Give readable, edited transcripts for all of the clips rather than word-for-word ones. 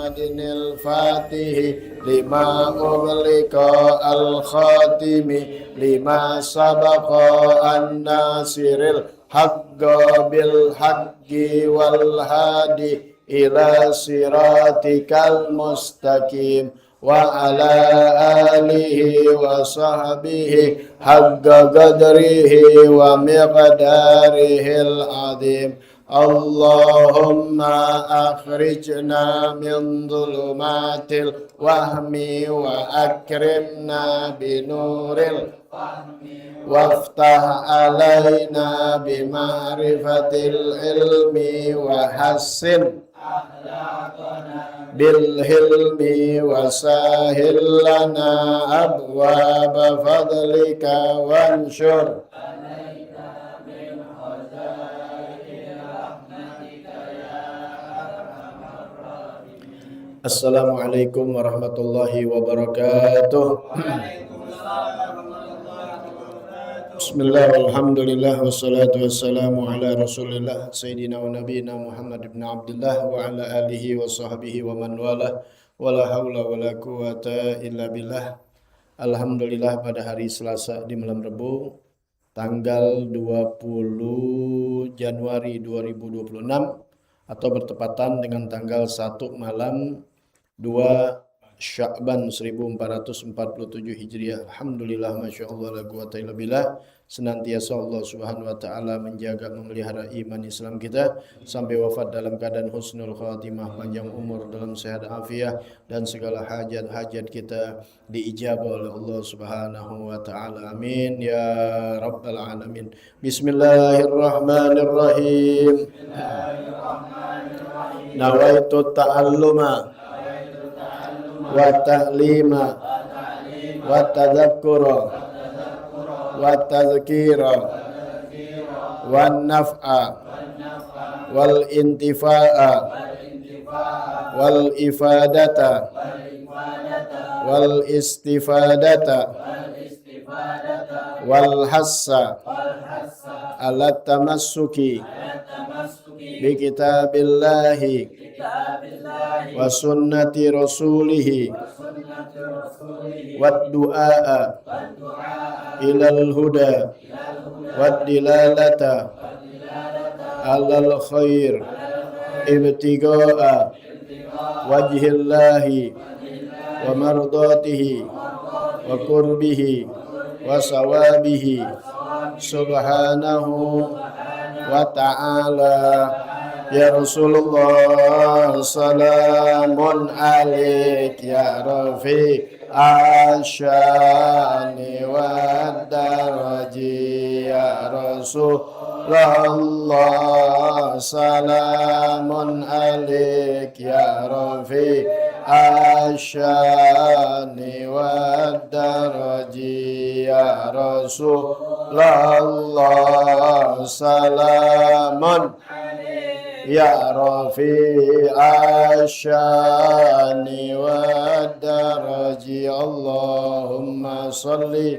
Muhammadinil Fatihi lima ughliqa al-khatimi lima sabaqa an-nasiril haqqa bil haqqi wal hadi ila siratikal mustaqim wa ala alihi wa sahbihi haqqa qadrihi wa miqdarihil azim. Allahumma akhrijna min dhulumatil wahmi wa akrimna binuril waftah alaina bima'rifatil ilmi wa hassin bil hilmi wa sahil lana abwaba fadlika wanshur Assalamualaikum warahmatullahi wabarakatuh. Bismillah, alhamdulillah, wassalatu wassalamu ala rasulillah Sayyidina wa nabiyina Muhammad ibn Abdullah wa ala alihi wa sahbihi wa man wala wa la hawla wa la quwata illa billah. Alhamdulillah, pada hari Selasa di malam Rebu tanggal 20 Januari 2026 atau bertepatan dengan tanggal 1 malam 2 Sya'ban 1447 Hijriah. Alhamdulillah, Masya Allah, la quwata illa billah. Senantiasa Allah Subhanahu wa ta'ala menjaga memelihara iman Islam kita sampai wafat dalam keadaan husnul khatimah, panjang umur dalam sehat afiah, dan segala hajat-hajat kita diijabah oleh Allah Subhanahu wa ta'ala. Amin ya rabbal alamin. Bismillahirrahmanirrahim. Nawaitu ta'alluma wa ta'lima wa tadhakkura wa tadhkira wa naf'a wal intifa'a wal ifadata wal istifadata wal hassa ala tamassuki bi kitabillahi wa sunnati rasulihi wad du'a ilal huda wad dilalata alal khair ibtiga'a wajhillahi wa mardatihi wa qurbihi wa sawabihi subhanahu wa ta'ala. Ya Rasulullah, salamun alaik ya Rafi asyani wa daraji. Ya Rasulullah, salamun alaik ya Rafi asyani wa daraji. Ya Rasulullah, salamun ya Rafi asyani wa daraji. Allahumma salli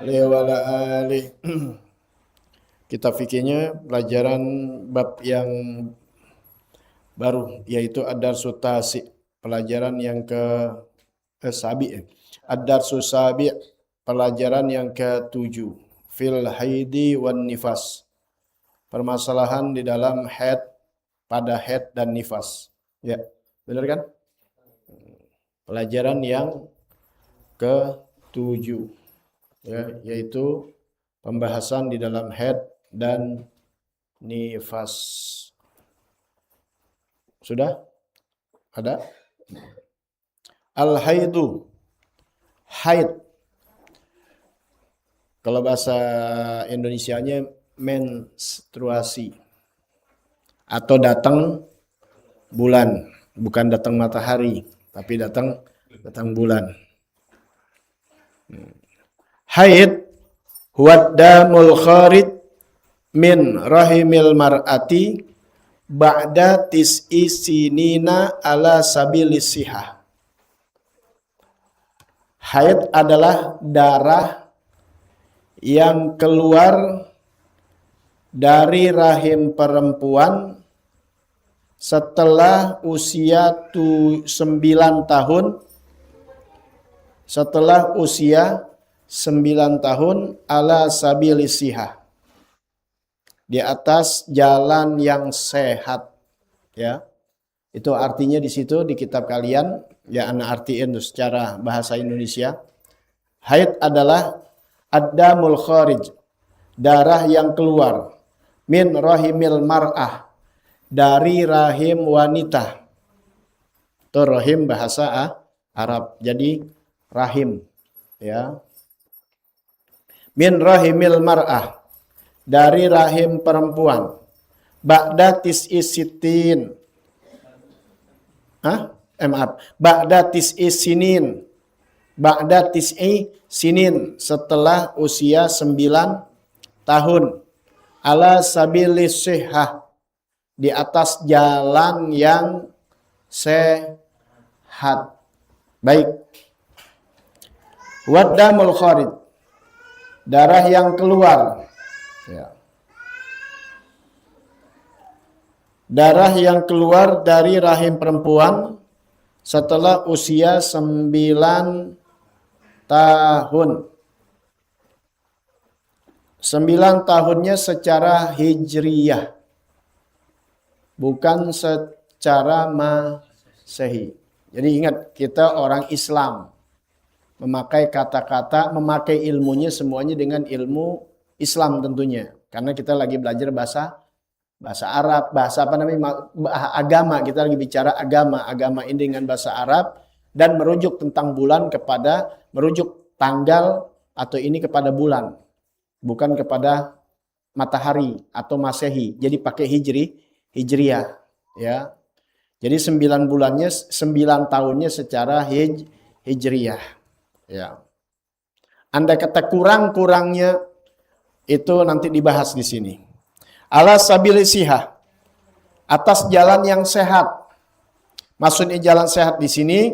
wa ali. Kitab fikihnya pelajaran bab yang baru, yaitu ad-darsu tasi, pelajaran yang ke sabi. Ad-darsu sabi, pelajaran yang ke-7, fil haidi wan nifas, permasalahan di dalam haid, pada haid dan nifas. Ya, benar kan? Pelajaran yang ke-7, ya, yaitu pembahasan di dalam haid dan nifas. Sudah? Ada? Al-haidu, haid. Kalau bahasa Indonesianya menstruasi atau datang bulan, bukan datang matahari, tapi datang bulan. Haid huwa damul kharid min rahimil mar'ati ba'da tis'i sinina ala sabilis sihah. Haid adalah darah yang keluar dari rahim perempuan setelah usia 9 tahun, setelah usia 9 tahun ala sabilis sihah, di atas jalan yang sehat, ya. Itu artinya di situ di kitab kalian, ya ana artiin secara bahasa Indonesia. Haid adalah ad-damul kharij, darah yang keluar, min rahimil mar'ah, dari rahim wanita. Itu rahim bahasa Arab. Jadi rahim, ya. Min rahimil mar'ah, dari rahim perempuan. Ba'da tis'i sitin. Ba'da tis'i sinin. Ba'da tis'i sinin, setelah usia 9 tahun. Ala sabilis sihah, di atas jalan yang sehat. Baik. Waddamul kharij, darah yang keluar, ya. Darah yang keluar dari rahim perempuan setelah usia 9 tahun. 9 tahunnya secara hijriyah, bukan secara masehi. Jadi ingat, kita orang Islam, memakai kata-kata, memakai ilmunya semuanya dengan ilmu Islam tentunya. Karena kita lagi belajar bahasa Arab, bahasa apa namanya, agama. Kita lagi bicara agama ini dengan bahasa Arab, dan merujuk tentang bulan merujuk tanggal atau ini kepada bulan, bukan kepada matahari atau masehi. Jadi pakai hijriyah, ya. Jadi 9 tahunnya secara hijriyah, ya. Andai kata kurang-kurangnya itu nanti dibahas di sini. Ala sabilis sihah, atas jalan yang sehat. Maksudnya jalan sehat di sini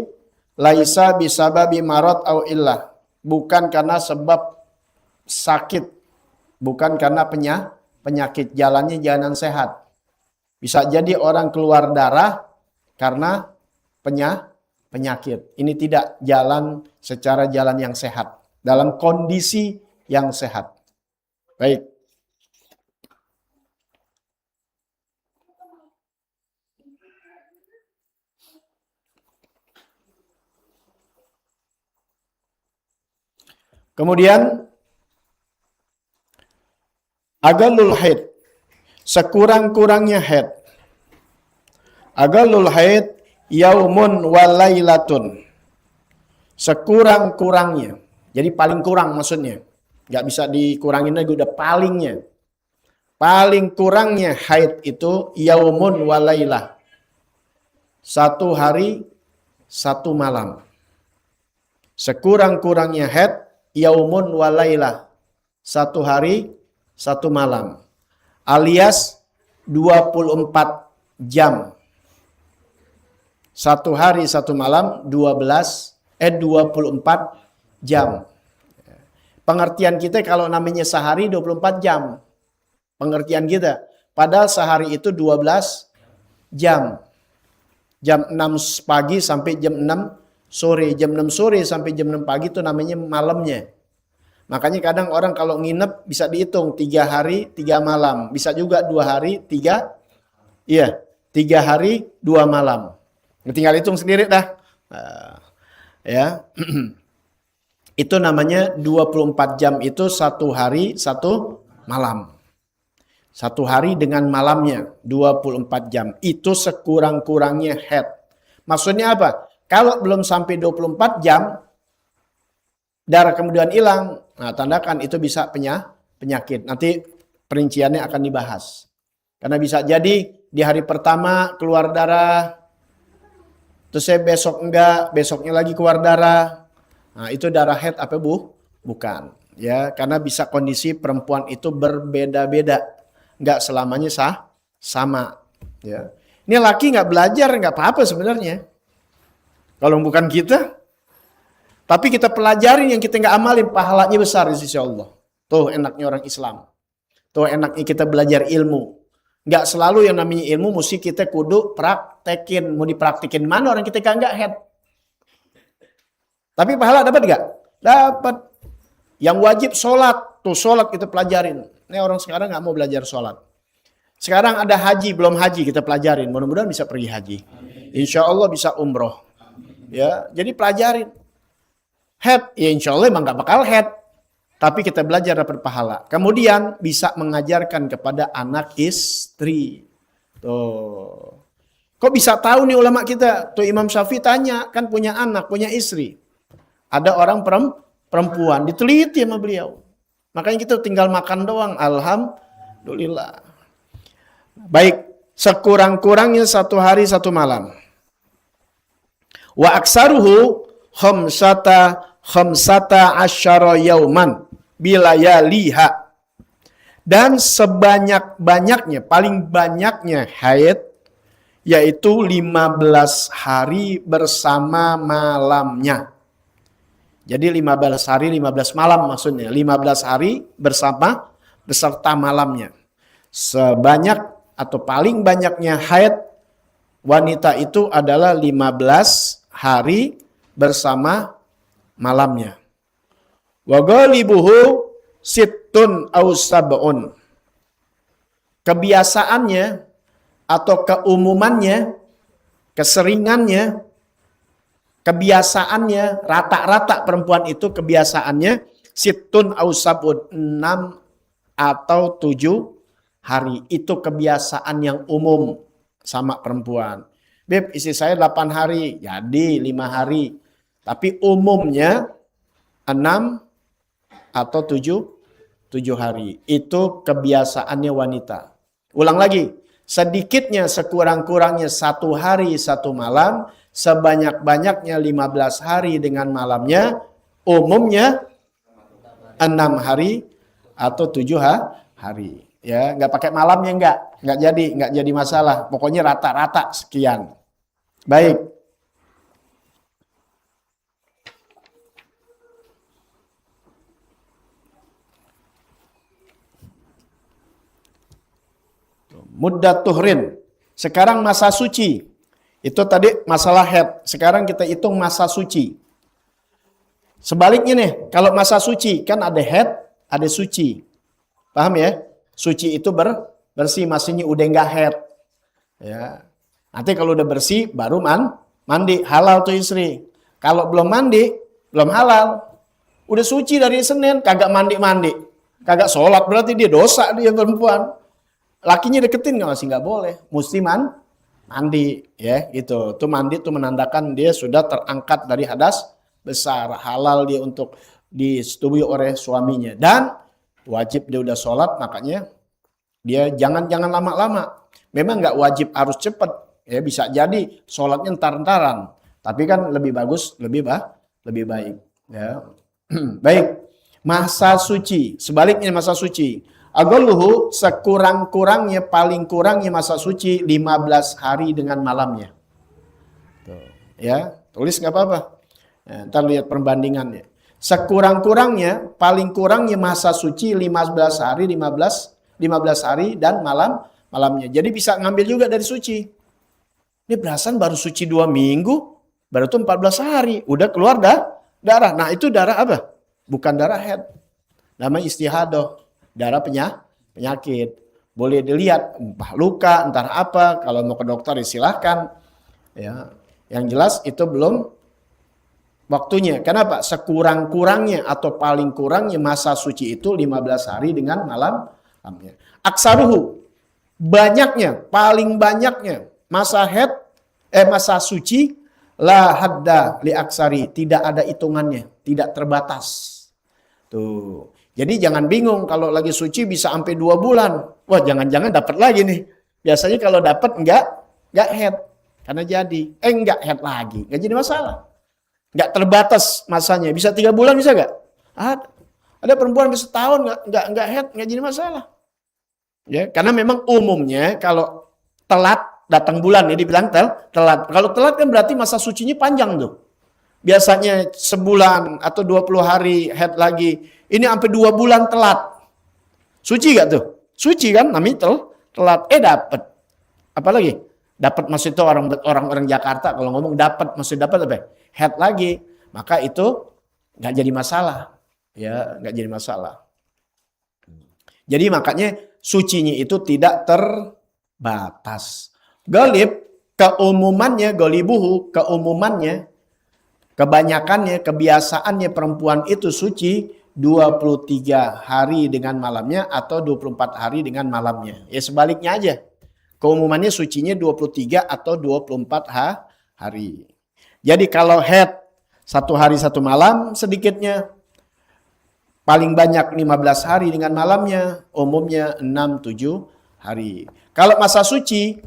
laisa bisababi marad au illah, bukan karena sebab sakit, bukan karena penyakit. Jalannya jalan sehat. Bisa jadi orang keluar darah karena penyakit. Ini tidak jalan secara jalan yang sehat, dalam kondisi yang sehat. Baik. Kemudian agalul haid, sekurang-kurangnya haid. Agalul haid yaumun walailatun, sekurang-kurangnya. Jadi paling kurang maksudnya. Nggak bisa dikurangin lagi, udah palingnya. Paling kurangnya haid itu yaumun walailah, 1 hari 1 malam. Sekurang-kurangnya haid yaumun walailah, 1 hari 1 malam, alias 24 jam. 1 hari 1 malam 24 jam. Pengertian kita kalau namanya sehari 24 jam. Pengertian kita. Padahal sehari itu 12 jam. Jam 6 pagi sampai jam 6 sore. Jam 6 sore sampai jam 6 pagi itu namanya malamnya. Makanya kadang orang kalau nginep bisa dihitung 3 hari 3 malam. Bisa juga 2 hari 3 hari 2 malam. Tinggal hitung sendiri dah. Ya. Itu namanya 24 jam itu 1 hari 1 malam. 1 hari dengan malamnya 24 jam. Itu sekurang-kurangnya haid. Maksudnya apa? Kalau belum sampai 24 jam darah kemudian hilang, nah tandakan itu bisa penyakit. Nanti perinciannya akan dibahas. Karena bisa jadi di hari pertama keluar darah, terus besok enggak, besoknya lagi keluar darah. Nah, itu darah haid apa bukan. Ya, karena bisa kondisi perempuan itu berbeda-beda. Enggak selamanya sama. Ya. Ini laki enggak belajar, enggak apa-apa sebenarnya. Kalau bukan kita. Tapi kita pelajarin yang kita enggak amalin, pahalanya besar di sisi Allah. Tuh enaknya orang Islam. Tuh enaknya kita belajar ilmu. Nggak selalu yang namanya ilmu mesti kita kudu praktekin. Mau dipraktekin mana orang kita nggak head. Tapi pahala dapat nggak? Dapat. Yang wajib sholat. Tuh sholat kita pelajarin. Ini orang sekarang nggak mau belajar sholat. Sekarang ada haji, belum haji kita pelajarin. Mudah-mudahan bisa pergi haji. Insya Allah bisa umroh. Ya, jadi pelajarin. Head, ya insya Allah emang nggak bakal head. Tapi kita belajar dapat pahala. Kemudian bisa mengajarkan kepada anak istri. Tuh. Kok bisa tahu nih ulama kita? Tuh Imam Syafi'i tanya, kan punya anak, punya istri. Ada orang perempuan, diteliti sama beliau. Makanya kita tinggal makan doang. Alhamdulillah. Baik, sekurang-kurangnya 1 hari 1 malam. Wa aksaruhu khamsata asyara yauman bilayaliha. Dan sebanyak-banyaknya, paling banyaknya haid, yaitu 15 hari bersama malamnya. Jadi 15 hari, 15 malam maksudnya. 15 hari beserta malamnya. Sebanyak atau paling banyaknya haid wanita itu adalah 15 hari bersama malamnya. Wa ghalibuhu sittun aw sab'un. Kebiasaannya atau keumumannya, keseringannya, kebiasaannya, rata-rata perempuan itu kebiasaannya sittun aw sab'un, 6 atau 7 hari. Itu kebiasaan yang umum sama perempuan. Beb, istri saya 8 hari, jadi 5 hari. Tapi umumnya 6 atau 7 hari. Itu kebiasaannya wanita. Ulang lagi, sedikitnya sekurang-kurangnya 1 hari 1 malam, sebanyak-banyaknya 15 hari dengan malamnya, umumnya 6 hari atau 7 hari. Ya, nggak pakai malamnya nggak jadi masalah. Pokoknya rata-rata sekian. Baik. Muddat tuhrin. Sekarang masa suci. Itu tadi masalah haid. Sekarang kita hitung masa suci. Sebaliknya nih, kalau masa suci kan ada haid, ada suci. Paham ya? Suci itu bersih, maksudnya udah nggak haid. Ya. Nanti kalau udah bersih baru mandi, halal tuh istri. Kalau belum mandi, belum halal. Udah suci dari Senin, kagak mandi-mandi. Kagak sholat, berarti dia dosa dia perempuan. Lakinya deketin masih nggak boleh, mesti mandi ya gitu. Tuh mandi tuh menandakan dia sudah terangkat dari hadas besar, halal dia untuk disetujui oleh suaminya. Dan wajib dia udah sholat, makanya dia jangan lama-lama. Memang nggak wajib harus cepat, ya bisa jadi sholatnya entar-entaran. Tapi kan lebih bagus, lebih baik. Ya. Baik, masa suci. Sebaliknya masa suci. Agoluhu sekurang-kurangnya, paling kurangnya masa suci 15 hari dengan malamnya. Tuh, ya, tulis nggak apa-apa. Ya, ntar lihat perbandingannya. Sekurang-kurangnya, paling kurangnya masa suci 15 hari, 15 hari dan malamnya. Jadi bisa ngambil juga dari suci. Ini berasan baru suci 2 minggu, baru itu 14 hari. Udah keluar darah. Nah itu darah apa? Bukan darah haid. Namanya istihadah. Darah penyakit. Boleh dilihat, entah luka, entah apa. Kalau mau ke dokter silahkan. Ya. Yang jelas itu belum waktunya. Kenapa? Sekurang-kurangnya atau paling kurangnya masa suci itu 15 hari dengan malamnya. Aksaruhu, banyaknya, paling banyaknya masa masa suci la hadda li aksari, tidak ada hitungannya, tidak terbatas. Tuh. Jadi jangan bingung kalau lagi suci bisa sampai 2 bulan. Wah, jangan-jangan dapat lagi nih. Biasanya kalau dapat enggak haid. Karena jadi enggak haid lagi. Enggak jadi masalah. Enggak terbatas masanya. Bisa 3 bulan bisa enggak? Ada perempuan bisa setahun enggak haid, enggak jadi masalah. Ya, karena memang umumnya kalau telat datang bulan ya dibilang telat. Kalau telat kan berarti masa sucinya panjang tuh. Biasanya sebulan atau 20 hari haid lagi. Ini sampai 2 bulan telat. Suci gak tuh? Suci kan? Namanya telat, dapat. Apalagi dapat maksud itu orang Jakarta kalau ngomong dapat maksud dapat apa? Head lagi, maka itu nggak jadi masalah, ya nggak jadi masalah. Jadi makanya sucinya itu tidak terbatas. Golib keumumannya, golibuhu keumumannya, kebanyakannya, kebiasaannya perempuan itu suci 23 hari dengan malamnya atau 24 hari dengan malamnya. Ya sebaliknya aja. Keumumannya sucinya 23 atau 24 hari. Jadi kalau head 1 hari 1 malam sedikitnya, paling banyak 15 hari dengan malamnya, umumnya 6-7 hari. Kalau masa suci,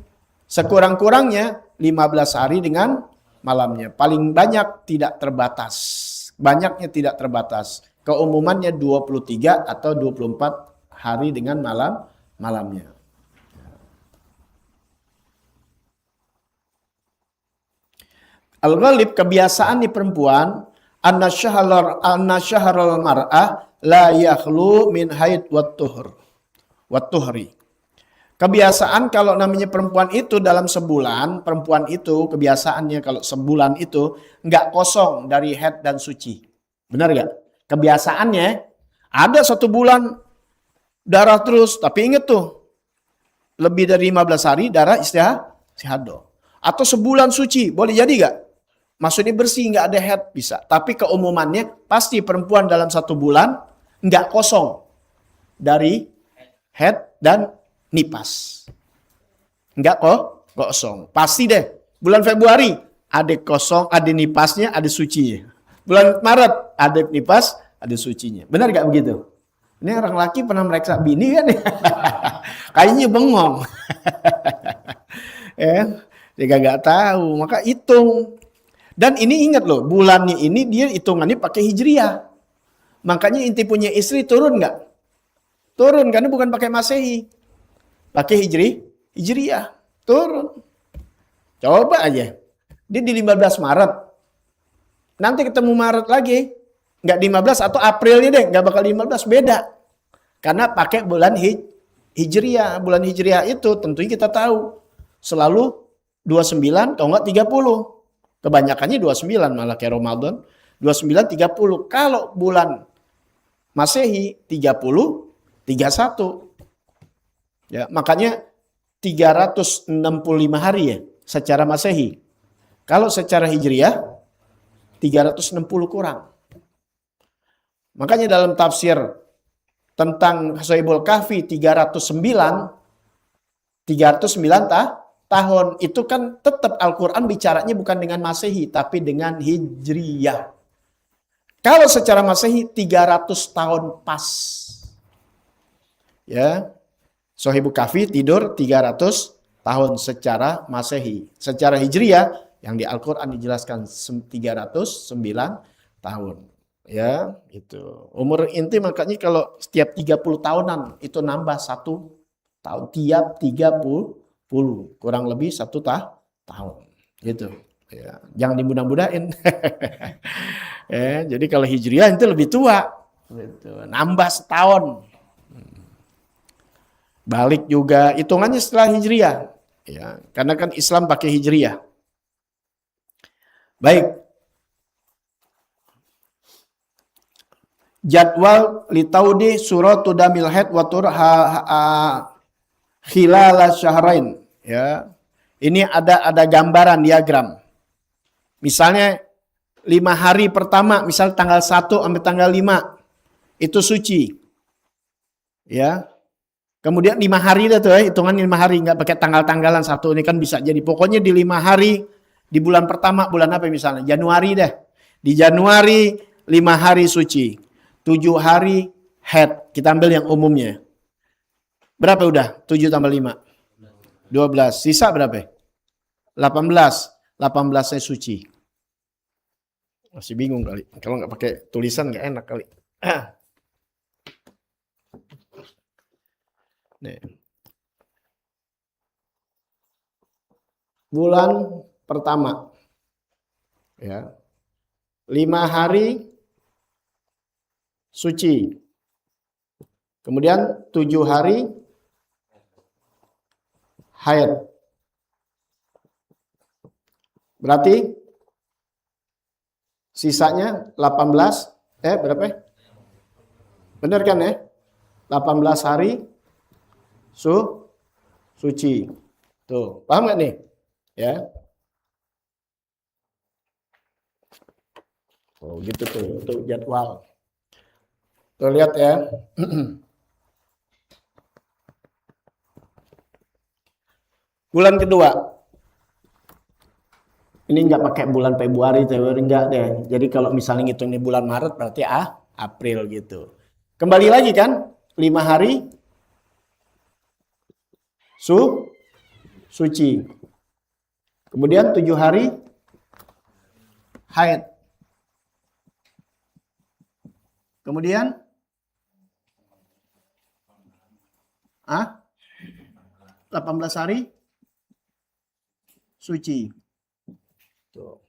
sekurang-kurangnya 15 hari dengan malamnya. Paling banyak tidak terbatas. Banyaknya tidak terbatas. Keumumannya 23 atau 24 hari dengan malamnya. Al-ghalib kebiasaan di perempuan anna syahrul mar'ah la yakhlu min haid wat tuhri. Kebiasaan kalau namanya perempuan itu dalam sebulan, perempuan itu kebiasaannya kalau sebulan itu nggak kosong dari haid dan suci. Benar nggak? Kebiasaannya ada 1 bulan darah terus, tapi ingat tuh lebih dari 15 hari darah istihadah. Atau sebulan suci, boleh jadi nggak? Maksudnya bersih, nggak ada head, bisa. Tapi keumumannya pasti perempuan dalam 1 bulan nggak kosong dari head dan nipas. Nggak kosong. Pasti deh. Bulan Februari ada kosong, ada nipasnya, ada sucinya. Bulan Maret ada nipas, ada sucinya. Benar nggak begitu? Ini orang laki pernah meriksa bini kan? Kayaknya bengong. Dia nggak tahu, maka hitung. Dan ini ingat loh, bulannya ini dia hitungannya pakai hijriah. Makanya inti punya istri turun nggak? Turun, karena bukan pakai masehi. Pakai hijriah. Turun. Coba aja. Dia di 15 Maret. Nanti ketemu Maret lagi. Nggak 15 atau Aprilnya deh. Nggak bakal 15, beda. Karena pakai bulan hijriah. Bulan hijriah itu tentunya kita tahu. Selalu 29, kalau nggak 30. Kebanyakannya 29 malah kayak Ramadan. 29, 30. Kalau bulan Masehi 30, 31. Ya, makanya 365 hari ya secara Masehi. Kalau secara Hijriah 360 kurang. Makanya dalam tafsir tentang Sahibul Kahfi 309 tahun itu kan tetap Al-Quran bicaranya bukan dengan Masehi tapi dengan Hijriyah. Kalau secara Masehi 300 tahun pas. Ya. Sahibul Kahfi tidur 300 tahun secara Masehi. Secara Hijriyah yang di Al-Quran dijelaskan 309 tahun. Ya, itu. Umur inti makanya kalau setiap 30 tahunan itu nambah 1 tahun tiap 30 kurang lebih 1 tahun gitu ya, jangan dimudah-mudahin. Jadi kalau hijriah itu lebih tua gitu. Nambah setahun, balik juga hitungannya setelah hijriah ya, karena kan Islam pakai hijriah. Baik, jadwal litaudi suratu damil haid wa turha khilala syahrain ya. Ini ada gambaran diagram. Misalnya 5 hari pertama, misal tanggal 1 sampai tanggal 5 itu suci. Ya. Kemudian 5 hari dah tuh hitungan 5 hari, enggak pakai tanggal-tanggalan satu ini kan bisa jadi. Pokoknya di 5 hari di bulan pertama, bulan apa misalnya? Januari deh. Di Januari 5 hari suci. 7 hari haid. Kita ambil yang umumnya. Berapa udah? 7 tambah 5. 12. Sisa berapa? 18. 18-nya suci. Masih bingung kali. Kalau nggak pakai tulisan nggak enak kali. Nih. Bulan pertama. Ya. 5 hari suci. Kemudian 7 hari haid. Berarti sisanya 18, berapa? Benar kan ya? 18 hari suci. Tuh, paham nggak nih? Ya. Oh, gitu tuh, untuk jadwal. Tuh lihat ya. Bulan kedua. Ini nggak pakai bulan Februari, enggak deh. Jadi kalau misalnya ngitung ini bulan Maret berarti April gitu. Kembali lagi kan, 5 hari suci. Kemudian 7 hari haid. Kemudian 18 hari suci. Tuh.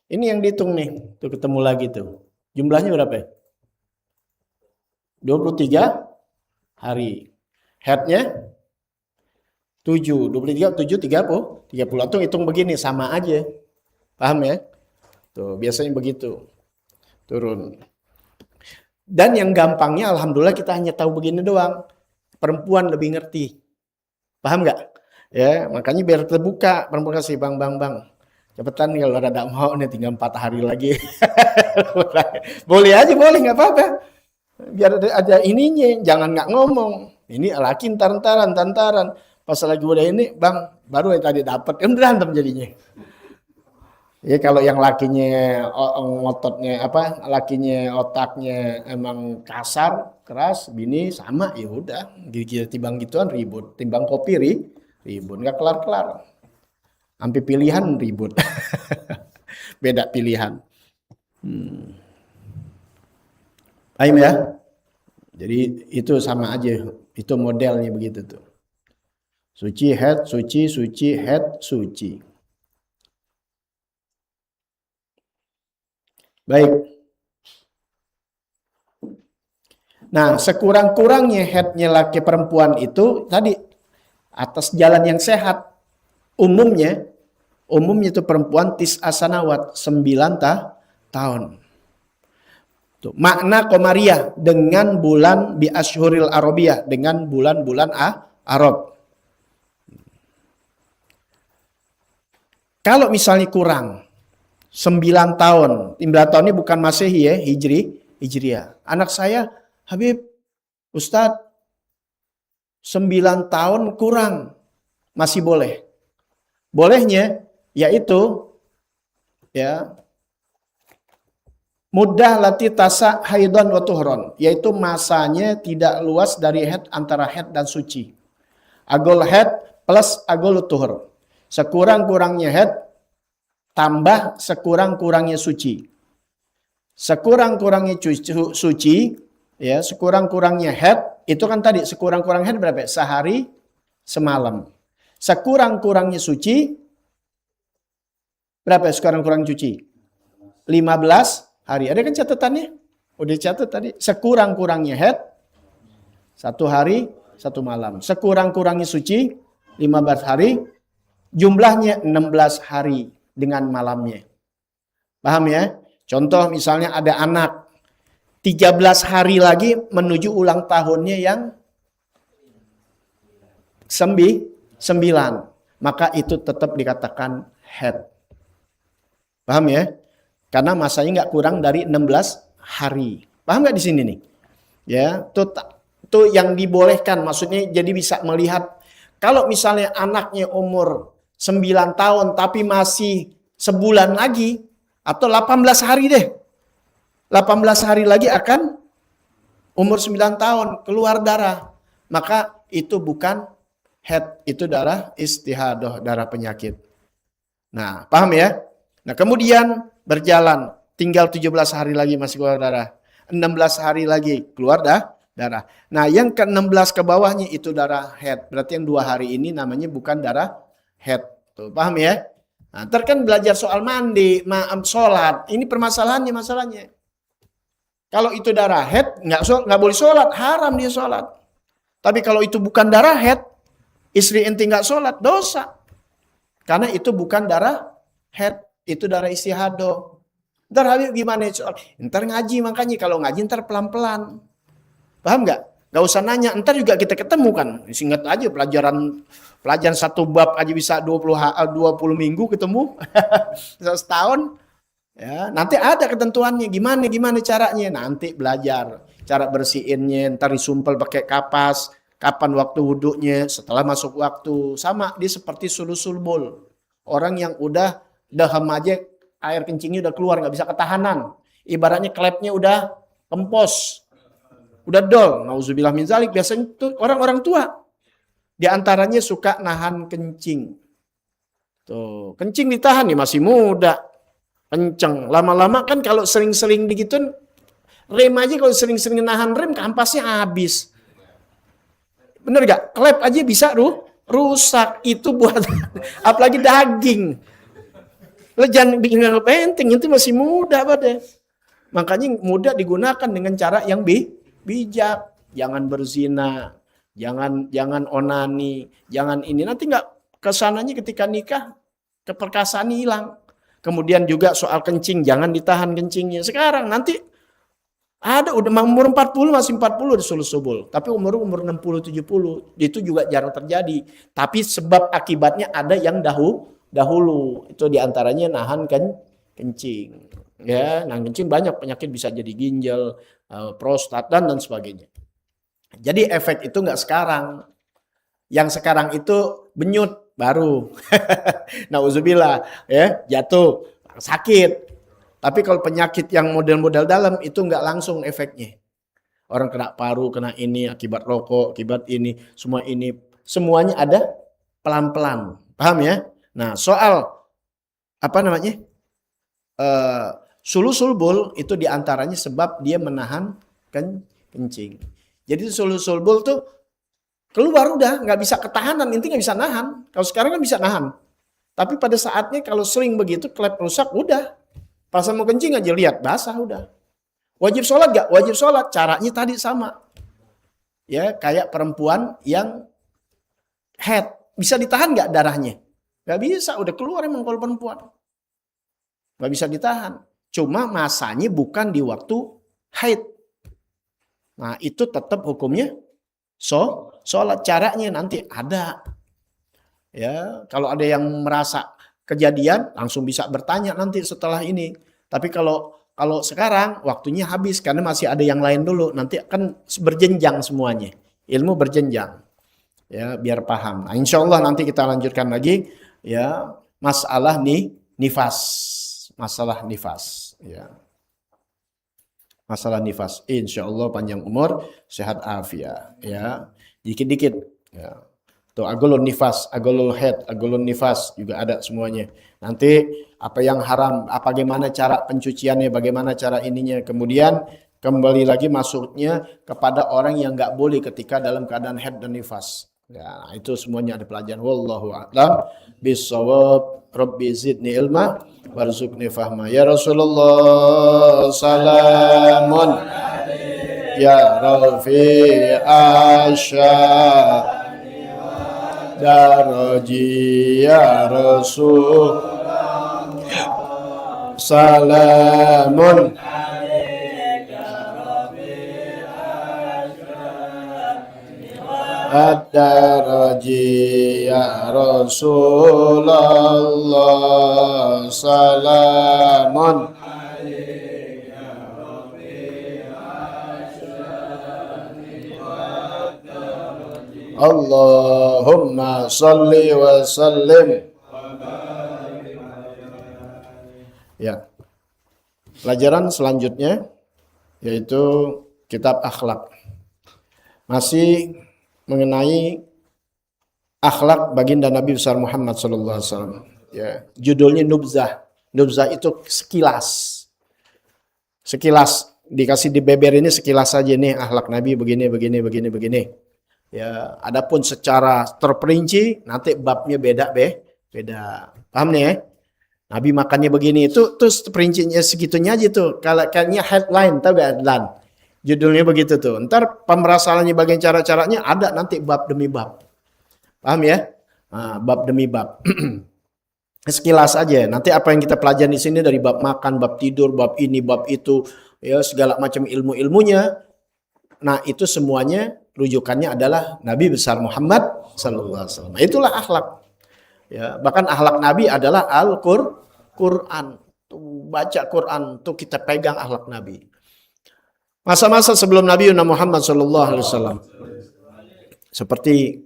Ini yang dihitung nih, tuh ketemu lagi tuh. Jumlahnya berapa? 23 hari. Headnya 7, 23, 7, 30. Atau hitung begini, sama aja. Paham ya? Tuh, biasanya begitu. Turun. Dan yang gampangnya, alhamdulillah kita hanya tahu begini doang. Perempuan lebih ngerti. Paham nggak? Ya, makanya biar terbuka. Perempuan kasih, bang. Cepetan kalau ada mau nih, tinggal 4 hari lagi. Boleh aja, boleh, nggak apa-apa. Biar ada ininya, jangan nggak ngomong. Ini laki taran-taran. Pas lagi udah ini, bang, baru tadi dapat, kan berantem jadinya. Ya kalau yang lakinya ngototnya lakinya otaknya emang kasar, keras, bini sama, ya udah, timbang gituan ribut, timbang kopi ribut, nggak kelar-kelar. Sampai pilihan ribut. Beda pilihan. Paham ya? Jadi itu sama aja, itu modelnya begitu tuh. Suci, head, suci, head, suci. Baik. Nah, sekurang-kurangnya headnya laki perempuan itu tadi atas jalan yang sehat. Umumnya itu perempuan sanawat 9 tahun. Tuh, makna Komariah dengan bulan bi asyhuril arabiyah, dengan bulan-bulan Arab. Kalau misalnya kurang 9 tahun, 9 tahun ini bukan Masehi ya, Hijriah. Anak saya, Habib, Ustadz, 9 tahun kurang, masih boleh. Bolehnya yaitu ya mudah lati tasa haidon wa tuhron, yaitu masanya tidak luas dari haid, antara haid dan suci. Agol haid plus agol tuhur. Sekurang-kurangnya haid tambah sekurang-kurangnya suci. Sekurang-kurangnya suci, ya, sekurang-kurangnya haid itu kan tadi sekurang-kurang haid berapa? Sehari semalam. Sekurang-kurangnya suci berapa? Sekurang-kurang suci 15 hari. Ada kan catatannya? Udah catat tadi. Sekurang-kurangnya haid 1 hari 1 malam. Sekurang-kurangnya suci 15 hari. Jumlahnya 16 hari dengan malamnya. Paham ya? Contoh misalnya ada anak 13 hari lagi menuju ulang tahunnya yang 9. Maka itu tetap dikatakan haid. Paham ya? Karena masanya nggak kurang dari 16 hari. Paham nggak di sini nih? Ya, itu yang dibolehkan. Maksudnya jadi bisa melihat kalau misalnya anaknya umur 9 tahun tapi masih sebulan lagi atau 18 hari deh. 18 hari lagi akan umur 9 tahun keluar darah. Maka itu bukan haid, itu darah istihadah, darah penyakit. Nah, paham ya? Nah, kemudian berjalan, tinggal 17 hari lagi masih keluar darah. 16 hari lagi keluar darah. Nah, yang ke-16 ke bawahnya itu darah haid. Berarti yang 2 hari ini namanya bukan darah haid. Tuh, paham ya? Nah, ntar kan belajar soal mandi, sholat. Ini masalahnya. Kalau itu darah haid, nggak boleh sholat, haram dia sholat. Tapi kalau itu bukan darah haid, Istri ente nggak sholat, dosa. Karena itu bukan darah haid, itu darah istihadah. Ntar Habib gimana soal? Ntar ngaji, makanya kalau ngaji ntar pelan-pelan. Paham nggak? Gak usah nanya, ntar juga kita ketemu kan. Ingat aja pelajaran satu bab aja bisa 20 minggu ketemu. Setahun. Ya, nanti ada ketentuannya gimana caranya. Nanti belajar cara bersihinnya, ntar disumpel pakai kapas, kapan waktu wudhunya, setelah masuk waktu. Sama dia seperti sulusul bol. Orang yang udah daham aja air kencingnya udah keluar, nggak bisa ketahanan. Ibaratnya klepnya udah kempos. Udah dol, nauzubillah min zalik. Biasanya tuh orang-orang tua. Di antaranya suka nahan kencing. Tuh, kencing ditahan nih masih muda. Kenceng. Lama-lama kan kalau sering-sering digituin, rem aja kalau sering-sering nahan rem, kampasnya habis. Bener gak? Klep aja bisa rusak. Itu buat, apalagi daging. Lo jangan bikin penting, itu masih muda pada. Makanya muda digunakan dengan cara yang bijak, jangan berzina, jangan onani, jangan ini. Nanti nggak kesananya ketika nikah keperkasaan hilang. Kemudian juga soal kencing, jangan ditahan kencingnya. Sekarang nanti ada udah umur 40 masih 40 disulus-subul, tapi umur 60 70 itu juga jarang terjadi. Tapi sebab akibatnya ada yang dahulu itu diantaranya nahan kencing. Ya, nahan kencing banyak penyakit bisa jadi ginjal, prostat dan sebagainya. Jadi efek itu nggak sekarang. Yang sekarang itu benyut baru. Nauzubillah, ya, jatuh, sakit. Tapi kalau penyakit yang model-model dalam itu nggak langsung efeknya. Orang kena paru, kena ini akibat rokok, akibat ini, semuanya ada pelan-pelan. Paham ya? Nah, soal apa namanya? Sulusul bul itu diantaranya sebab dia menahan kencing. Jadi sulusul bul tuh keluar udah nggak bisa ketahanan, intinya nggak bisa nahan. Kalau sekarang kan bisa nahan. Tapi pada saatnya kalau sering begitu klep rusak udah. Pas mau kencing aja lihat basah udah. Wajib sholat gak? Wajib sholat. Caranya tadi sama. Ya kayak perempuan yang haid. Bisa ditahan gak darahnya? Gak bisa, udah keluar emang kalau perempuan. Gak bisa ditahan. Cuma masanya bukan di waktu haid. Nah itu tetap hukumnya sholat. Caranya nanti ada. Ya, kalau ada yang merasa kejadian langsung bisa bertanya nanti setelah ini. Tapi kalau sekarang waktunya habis karena masih ada yang lain dulu. Nanti akan berjenjang semuanya. Ilmu berjenjang. Ya, biar paham. Nah, insya Allah nanti kita lanjutkan lagi ya masalah nifas. Masalah nifas ya. Masalah nifas. Insya Allah panjang umur, sehat afiat ya. Dikit-dikit ya. Tuh agolun nifas, agolul haid, agolun nifas juga ada semuanya. Nanti apa yang haram, bagaimana cara pencuciannya, bagaimana cara ininya. Kemudian kembali lagi masuknya kepada orang yang nggak boleh ketika dalam keadaan haid dan nifas. Ya, itu semuanya ada pelajaran. Wallahu a'lam bishawab. Rabbi zidni ilma warzuqni fahma. Ya Rasulullah salamun ya Rafi asya daraji ya Rasul salamun ad-daraji ya Rasulullah salamun Allahumma salli wa sallim. Ya. Pelajaran selanjutnya yaitu kitab akhlak. Masih mengenai akhlak baginda Nabi besar Muhammad sallallahu alaihi wasallam. Ya, judulnya Nubzah. Nubzah itu sekilas. Sekilas dikasih dibeber ini sekilas saja nih akhlak Nabi begini. Ya, adapun secara terperinci nanti babnya beda. Paham nih ya? Nabi makannya begini itu terus perincinya segitunya aja tuh. Kalau kayaknya headline tahu gak headline? Judulnya begitu tuh. Ntar pemerasalannya bagian cara-caranya ada nanti bab demi bab. Paham ya? Nah, bab demi bab. Sekilas aja. Nanti apa yang kita pelajari di sini dari bab makan, bab tidur, bab ini, bab itu, ya segala macam ilmu-ilmunya. Nah, itu semuanya rujukannya adalah Nabi besar Muhammad sallallahu alaihi wasallam. Itulah akhlak. Ya, bahkan akhlak Nabi adalah Al-Qur'an. Tuh, baca Quran, tuh kita pegang akhlak Nabi. Masa-masa sebelum Nabi Muhammad sallallahu alaihi wasallam. Seperti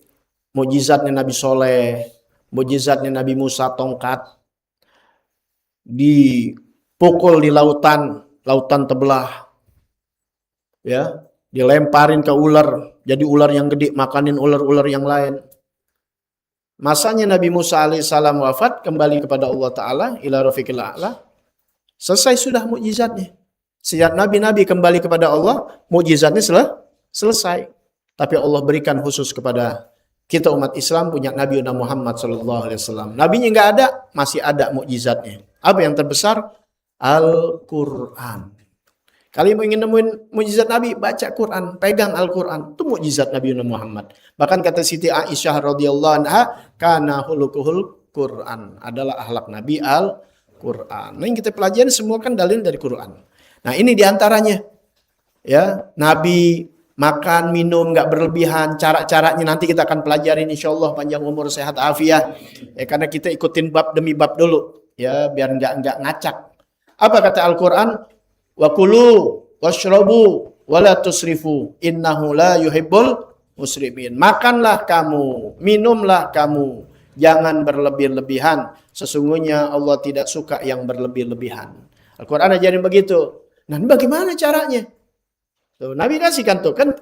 mukjizatnya Nabi Soleh, mukjizatnya Nabi Musa tongkat dipukul di lautan terbelah. Ya, dilemparin ke ular, jadi ular yang gede makanin ular-ular yang lain. Masanya Nabi Musa alaihissalam wafat, kembali kepada Allah Ta'ala, ila rafiqil a'la. Selesai sudah mukjizatnya. Sejak nabi-nabi kembali kepada Allah, mukjizatnya selesai. Tapi Allah berikan khusus kepada kita umat Islam punya Nabi Muhammad sallallahu alaihi wasallam. Nabinya nggak ada, masih ada mukjizatnya. Apa yang terbesar? Al-Qur'an. Kalian ingin nemuin mukjizat Nabi, baca Quran, pegang Al-Quran. Itu mukjizat Nabi Muhammad. Bahkan kata Siti Aisyah radhiyallahu anha, kana hulukuhul Quran. Adalah akhlak Nabi Al-Quran. Nah, yang kita pelajari semua kan dalil dari Quran. Nah, ini diantaranya. Ya, Nabi makan, minum, nggak berlebihan. Cara-caranya nanti kita akan pelajarin insyaallah panjang umur, sehat, afiat. Ya, karena kita ikutin bab demi bab dulu. Ya, biar nggak ngacak. Apa kata Al-Quran? Wa kulu washrabu wala tusrifu innahu la yuhibbul musrifin. Makanlah kamu, minumlah kamu, jangan berlebih-lebihan. Sesungguhnya Allah tidak suka yang berlebih-lebihan. Al-Quran ajarin begitu. Nah, bagaimana caranya? Tuh, Nabi kasihkan tuh kan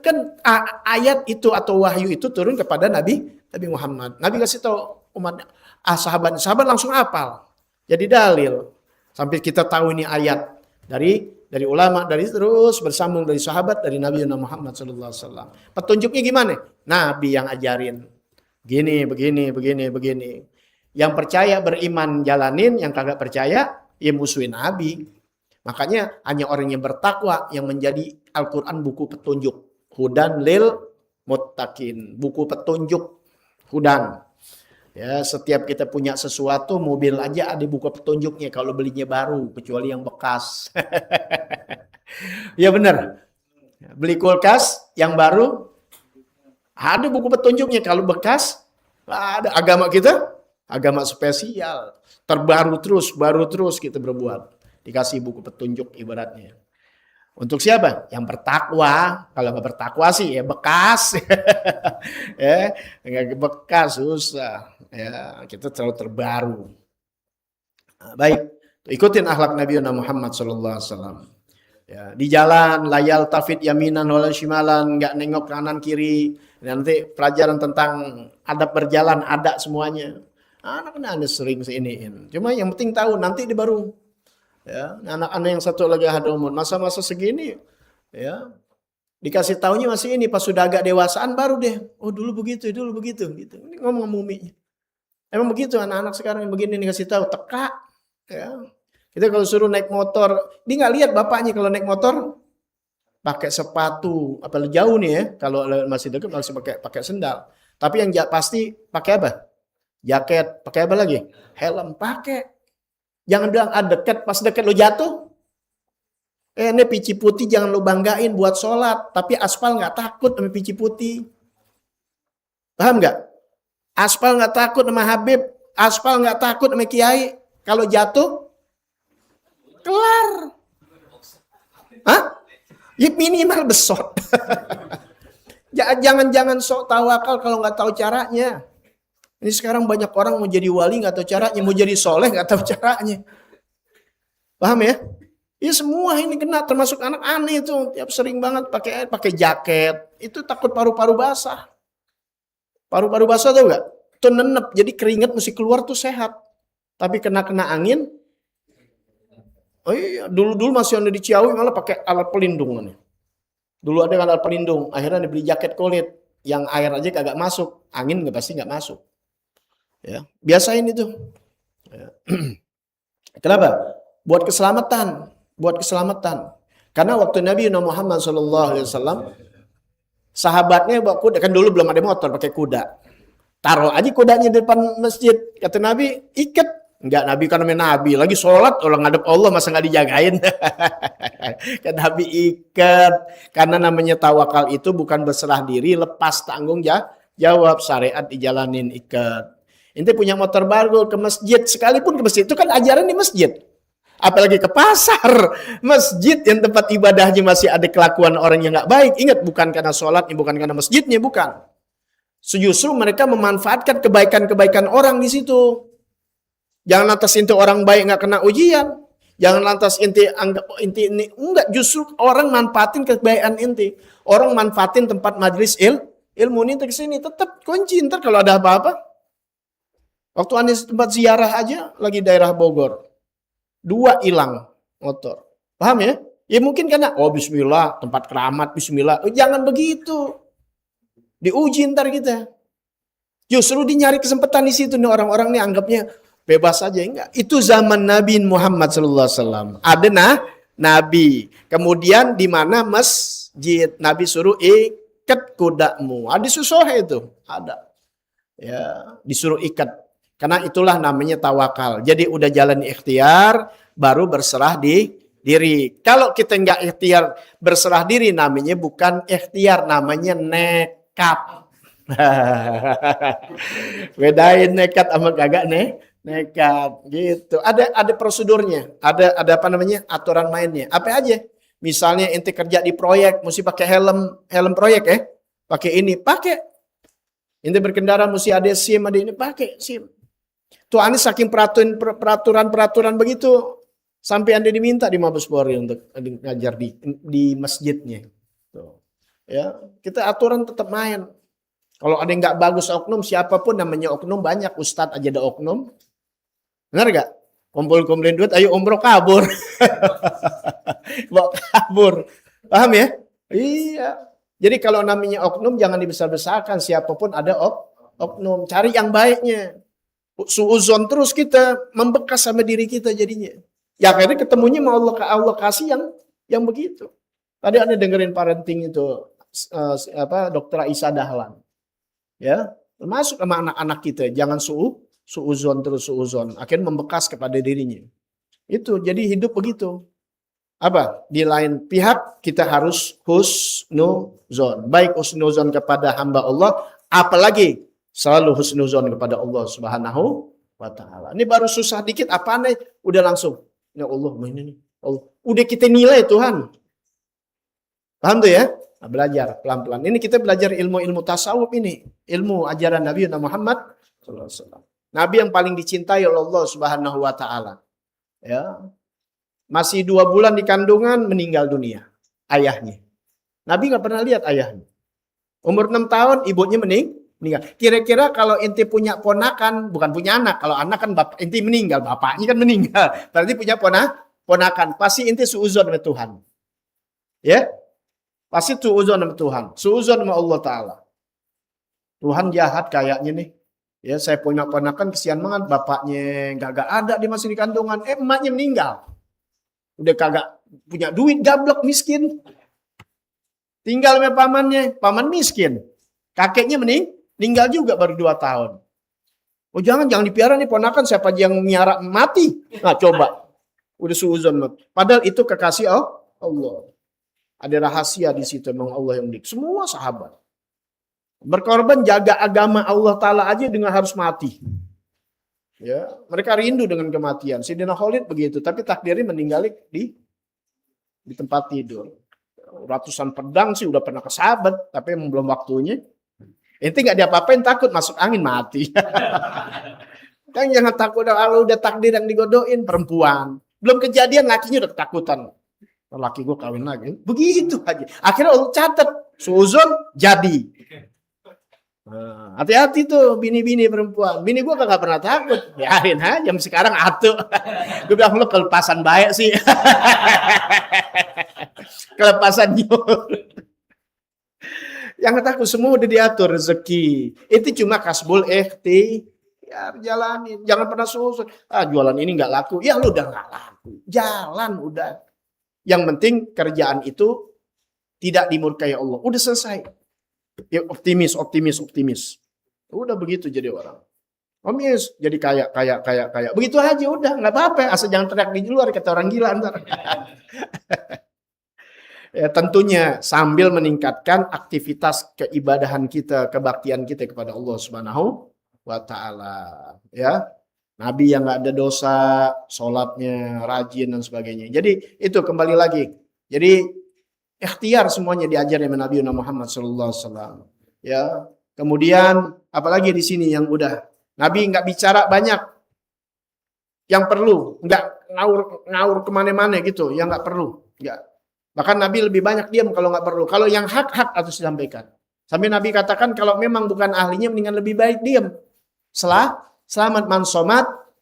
ayat itu atau wahyu itu turun kepada Nabi Muhammad. Nabi kasih tahu umat sahabat langsung hafal. Jadi dalil. Sampai kita tahu ini ayat dari ulama, dari terus bersambung dari sahabat, dari Nabi Muhammad sallallahu alaihi wasallam. Petunjuknya gimana? Nabi yang ajarin. Begini. Yang percaya beriman jalanin, yang kagak percaya ya musuhin Nabi. Makanya hanya orang yang bertakwa yang menjadi Al-Qur'an buku petunjuk. Hudan lil muttaqin, buku petunjuk hudan. Ya, setiap kita punya sesuatu, mobil aja ada buku petunjuknya kalau belinya baru, kecuali yang bekas. Ya benar. Beli kulkas yang baru, ada buku petunjuknya. Kalau bekas, ada. Agama kita, agama spesial. Terbaru terus, baru terus kita berbuat. Dikasih buku petunjuk ibaratnya. Untuk siapa? Yang bertakwa. Kalau nggak bertakwa sih ya bekas. Ya, nggak bekas susah. Ya, kita terlalu terbaru. Nah, baik, ikutin akhlak Nabi Muhammad SAW. Ya, di jalan layal tafid yaminan wala shimalan, nggak nengok kanan kiri. Nanti pelajaran tentang adab berjalan ada semuanya. Anak-anak sering seiniin. Cuma yang penting tahu nanti di baru. Ya, anak-anak yang satu lagi ada umur masa-masa segini, ya dikasih taunya masih ini, pas sudah agak dewasaan baru deh. Oh dulu begitu gitu. Ini ngomong muminya. Emang begitu anak-anak sekarang yang begini dikasih tahu teka. Ya, kita kalau suruh naik motor, dia nggak lihat bapaknya kalau naik motor pakai sepatu, apalagi jauh nih ya. Kalau masih dekat masih pakai sendal. Tapi yang pasti pakai apa? Jaket, pakai apa lagi? Helm pakai. Jangan bilang dekat, pas dekat lo jatuh. Ini pici putih jangan lo banggain buat sholat. Tapi aspal nggak takut sama pici putih. Paham nggak? Aspal nggak takut sama Habib. Aspal nggak takut sama Kiai. Kalau jatuh, kelar. Hah? Ya minimal besot. Jangan sok tawakal kalau nggak tahu caranya. Ini sekarang banyak orang mau jadi wali nggak tahu caranya, mau jadi soleh nggak tahu caranya. Paham ya? Ya semua ini kena, termasuk anak aneh itu, tiap sering banget pakai jaket, itu takut paru-paru basah. Paru-paru basah tahu nggak? Itu nenep, jadi keringat mesti keluar tuh sehat. Tapi kena angin. Oh iya, dulu masih ada di Ciawi malah pakai alat pelindung. Dulu ada alat pelindung, akhirnya dibeli jaket kulit yang air aja kagak masuk, angin pasti nggak masuk. Ya, biasain itu. Ya. Kenapa? Buat keselamatan. Karena waktu Nabi Muhammad SAW, sahabatnya bawa kuda, kan dulu belum ada motor, pakai kuda. Taruh aja kudanya di depan masjid. Kata Nabi, ikat. Enggak, Nabi kan namanya Nabi. Lagi sholat, orang ngadep Allah masa nggak dijagain. Kan Nabi ikat. Karena namanya tawakal itu bukan berserah diri, lepas tanggung jawab. Syariat dijalanin ikat. Ente punya motor baru ke masjid, sekalipun ke masjid, itu kan ajaran di masjid. Apalagi ke pasar, masjid yang tempat ibadahnya masih ada kelakuan orang yang nggak baik. Ingat, bukan karena sholatnya, bukan karena masjidnya, bukan. Justru mereka memanfaatkan kebaikan-kebaikan orang di situ. Jangan lantas inti orang baik nggak kena ujian. Jangan lantas inti anggap inti ini enggak. Justru orang manfaatin kebaikan inti. Orang manfaatin tempat majlis ilmu ini ke sini tetap kunci. Ntar kalau ada apa-apa. Waktu anda tempat ziarah aja lagi daerah Bogor, 2 hilang motor. Paham ya? Ya mungkin karena bismillah tempat keramat bismillah. Jangan begitu. Diuji ntar kita. Justru nyari kesempatan di situ nih orang-orang nih anggapnya bebas aja. Enggak. Itu zaman Nabi Muhammad SAW. Ada Nabi. Kemudian di mana masjid Nabi suruh ikat kudamu. Ada susoh itu. Ada. Ya, disuruh ikat. Karena itulah namanya tawakal. Jadi udah jalan ikhtiar baru berserah diri. Kalau kita enggak ikhtiar berserah diri namanya bukan ikhtiar, namanya nekat. Bedain nekat sama kagak nekat gitu. Ada prosedurnya, ada apa namanya? Aturan mainnya. Apa aja? Misalnya ente kerja di proyek mesti pakai helm proyek ya. Pakai ini, pakai. Ente berkendara mesti ada SIM, ada ini, pakai SIM. Tuh Anies saking peraturan begitu sampai Anda diminta di Mabes Polri untuk ngajar di masjidnya. Tuh. Ya, kita aturan tetap main. Kalau ada yang nggak bagus oknum, siapapun namanya oknum, banyak ustadz aja ada oknum. Benar nggak? Kumpul-kumpulin duit, ayo umroh kabur. Bawa kabur. Paham ya? Iya. Jadi kalau namanya oknum jangan dibesar-besarkan. Siapapun ada oknum. Cari yang baiknya. Suuzon terus kita membekas sama diri kita jadinya. Ya akhirnya ketemunya sama Allah kasih yang begitu. Tadi Anda dengerin parenting itu Dr. Aisyah Dahlan. Ya, termasuk sama anak-anak kita, jangan suuzon terus suuzon, akhirnya membekas kepada dirinya. Itu jadi hidup begitu. Apa? Di lain pihak kita harus husnuzon. Baik husnuzon kepada hamba Allah, apalagi selalu husnuzon kepada Allah Subhanahu wa taala. Ini baru susah dikit apa nih udah langsung. Ya Allah, ini Allah. Udah kita nilai Tuhan. Paham tuh ya? Nah, belajar pelan-pelan. Ini kita belajar ilmu-ilmu tasawuf ini. Ilmu ajaran Nabi Muhammad SAW. Nabi yang paling dicintai oleh Allah Subhanahu wa taala. Ya. Masih 2 bulan di kandungan meninggal dunia ayahnya. Nabi nggak pernah lihat ayahnya. Umur 6 tahun ibunya meninggal. Kira-kira kalau inti punya ponakan, bukan punya anak. Kalau anak kan bapak inti meninggal, bapaknya kan meninggal. Berarti punya ponakan. Pasti inti suuzon sama Tuhan. Ya? Pasti suuzon sama Tuhan. Suuzon sama Allah Ta'ala. Tuhan jahat kayaknya nih. Ya, saya punya ponakan kesian banget. Bapaknya gak ada di masih di kandungan. Emaknya meninggal. Udah kagak punya duit, gablok, miskin. Tinggal sama pamannya. Paman miskin. Kakeknya meninggal juga baru 2 tahun. Oh jangan dipiara nih ponakan. Siapa yang miara mati. Nah coba. Udah suuzon. Padahal itu kekasih Allah. Ada rahasia di situ memang Allah yang semua sahabat berkorban jaga agama Allah Ta'ala aja dengan harus mati. Ya, mereka rindu dengan kematian. Sayyidina Khalid begitu, tapi takdirnya meninggal di tempat tidur. Ratusan pedang sih udah pernah kesabet, tapi belum waktunya. Inti nggak diapa-apain, takut masuk angin mati. Kan jangan takut kalau udah takdir yang digodoin perempuan. Belum kejadian lakinya udah ketakutan. Laki gue kawin lagi. Begitu aja. Akhirnya Allah catat. Suuzon jadi. Nah, hati-hati tuh bini-bini perempuan. Bini gue gak pernah takut. Biarin aja. Sekarang atuh. Gue bilang lo kelepasan baik sih. Kelepasan nyur. Jangan takut. Semua udah diatur rezeki. Itu cuma kasbul ya jalanin. Jangan pernah suuzon. Jualan ini gak laku. Ya lu udah gak laku. Jalan udah. Yang penting kerjaan itu tidak dimurkai Allah. Udah selesai. Ya, optimis. Udah begitu jadi orang. Om Yes jadi kaya. Begitu aja udah, nggak apa-apa. Asal jangan teriak di luar, kata orang gila ntar. Ya, tentunya sambil meningkatkan aktivitas keibadahan kita, kebaktian kita kepada Allah Subhanahu wa Ta'ala. Ya, Nabi yang nggak ada dosa, sholatnya rajin dan sebagainya. Jadi itu kembali lagi. Jadi ikhtiar semuanya diajar oleh Nabi Muhammad SAW. Ya, kemudian apalagi di sini yang udah Nabi nggak bicara banyak, yang perlu nggak ngaur kemana-mana gitu, yang nggak perlu, nggak. Bahkan Nabi lebih banyak diam kalau nggak perlu. Kalau yang hak harus disampaikan. Sampai Nabi katakan kalau memang bukan ahlinya mendingan lebih baik diam. Selamat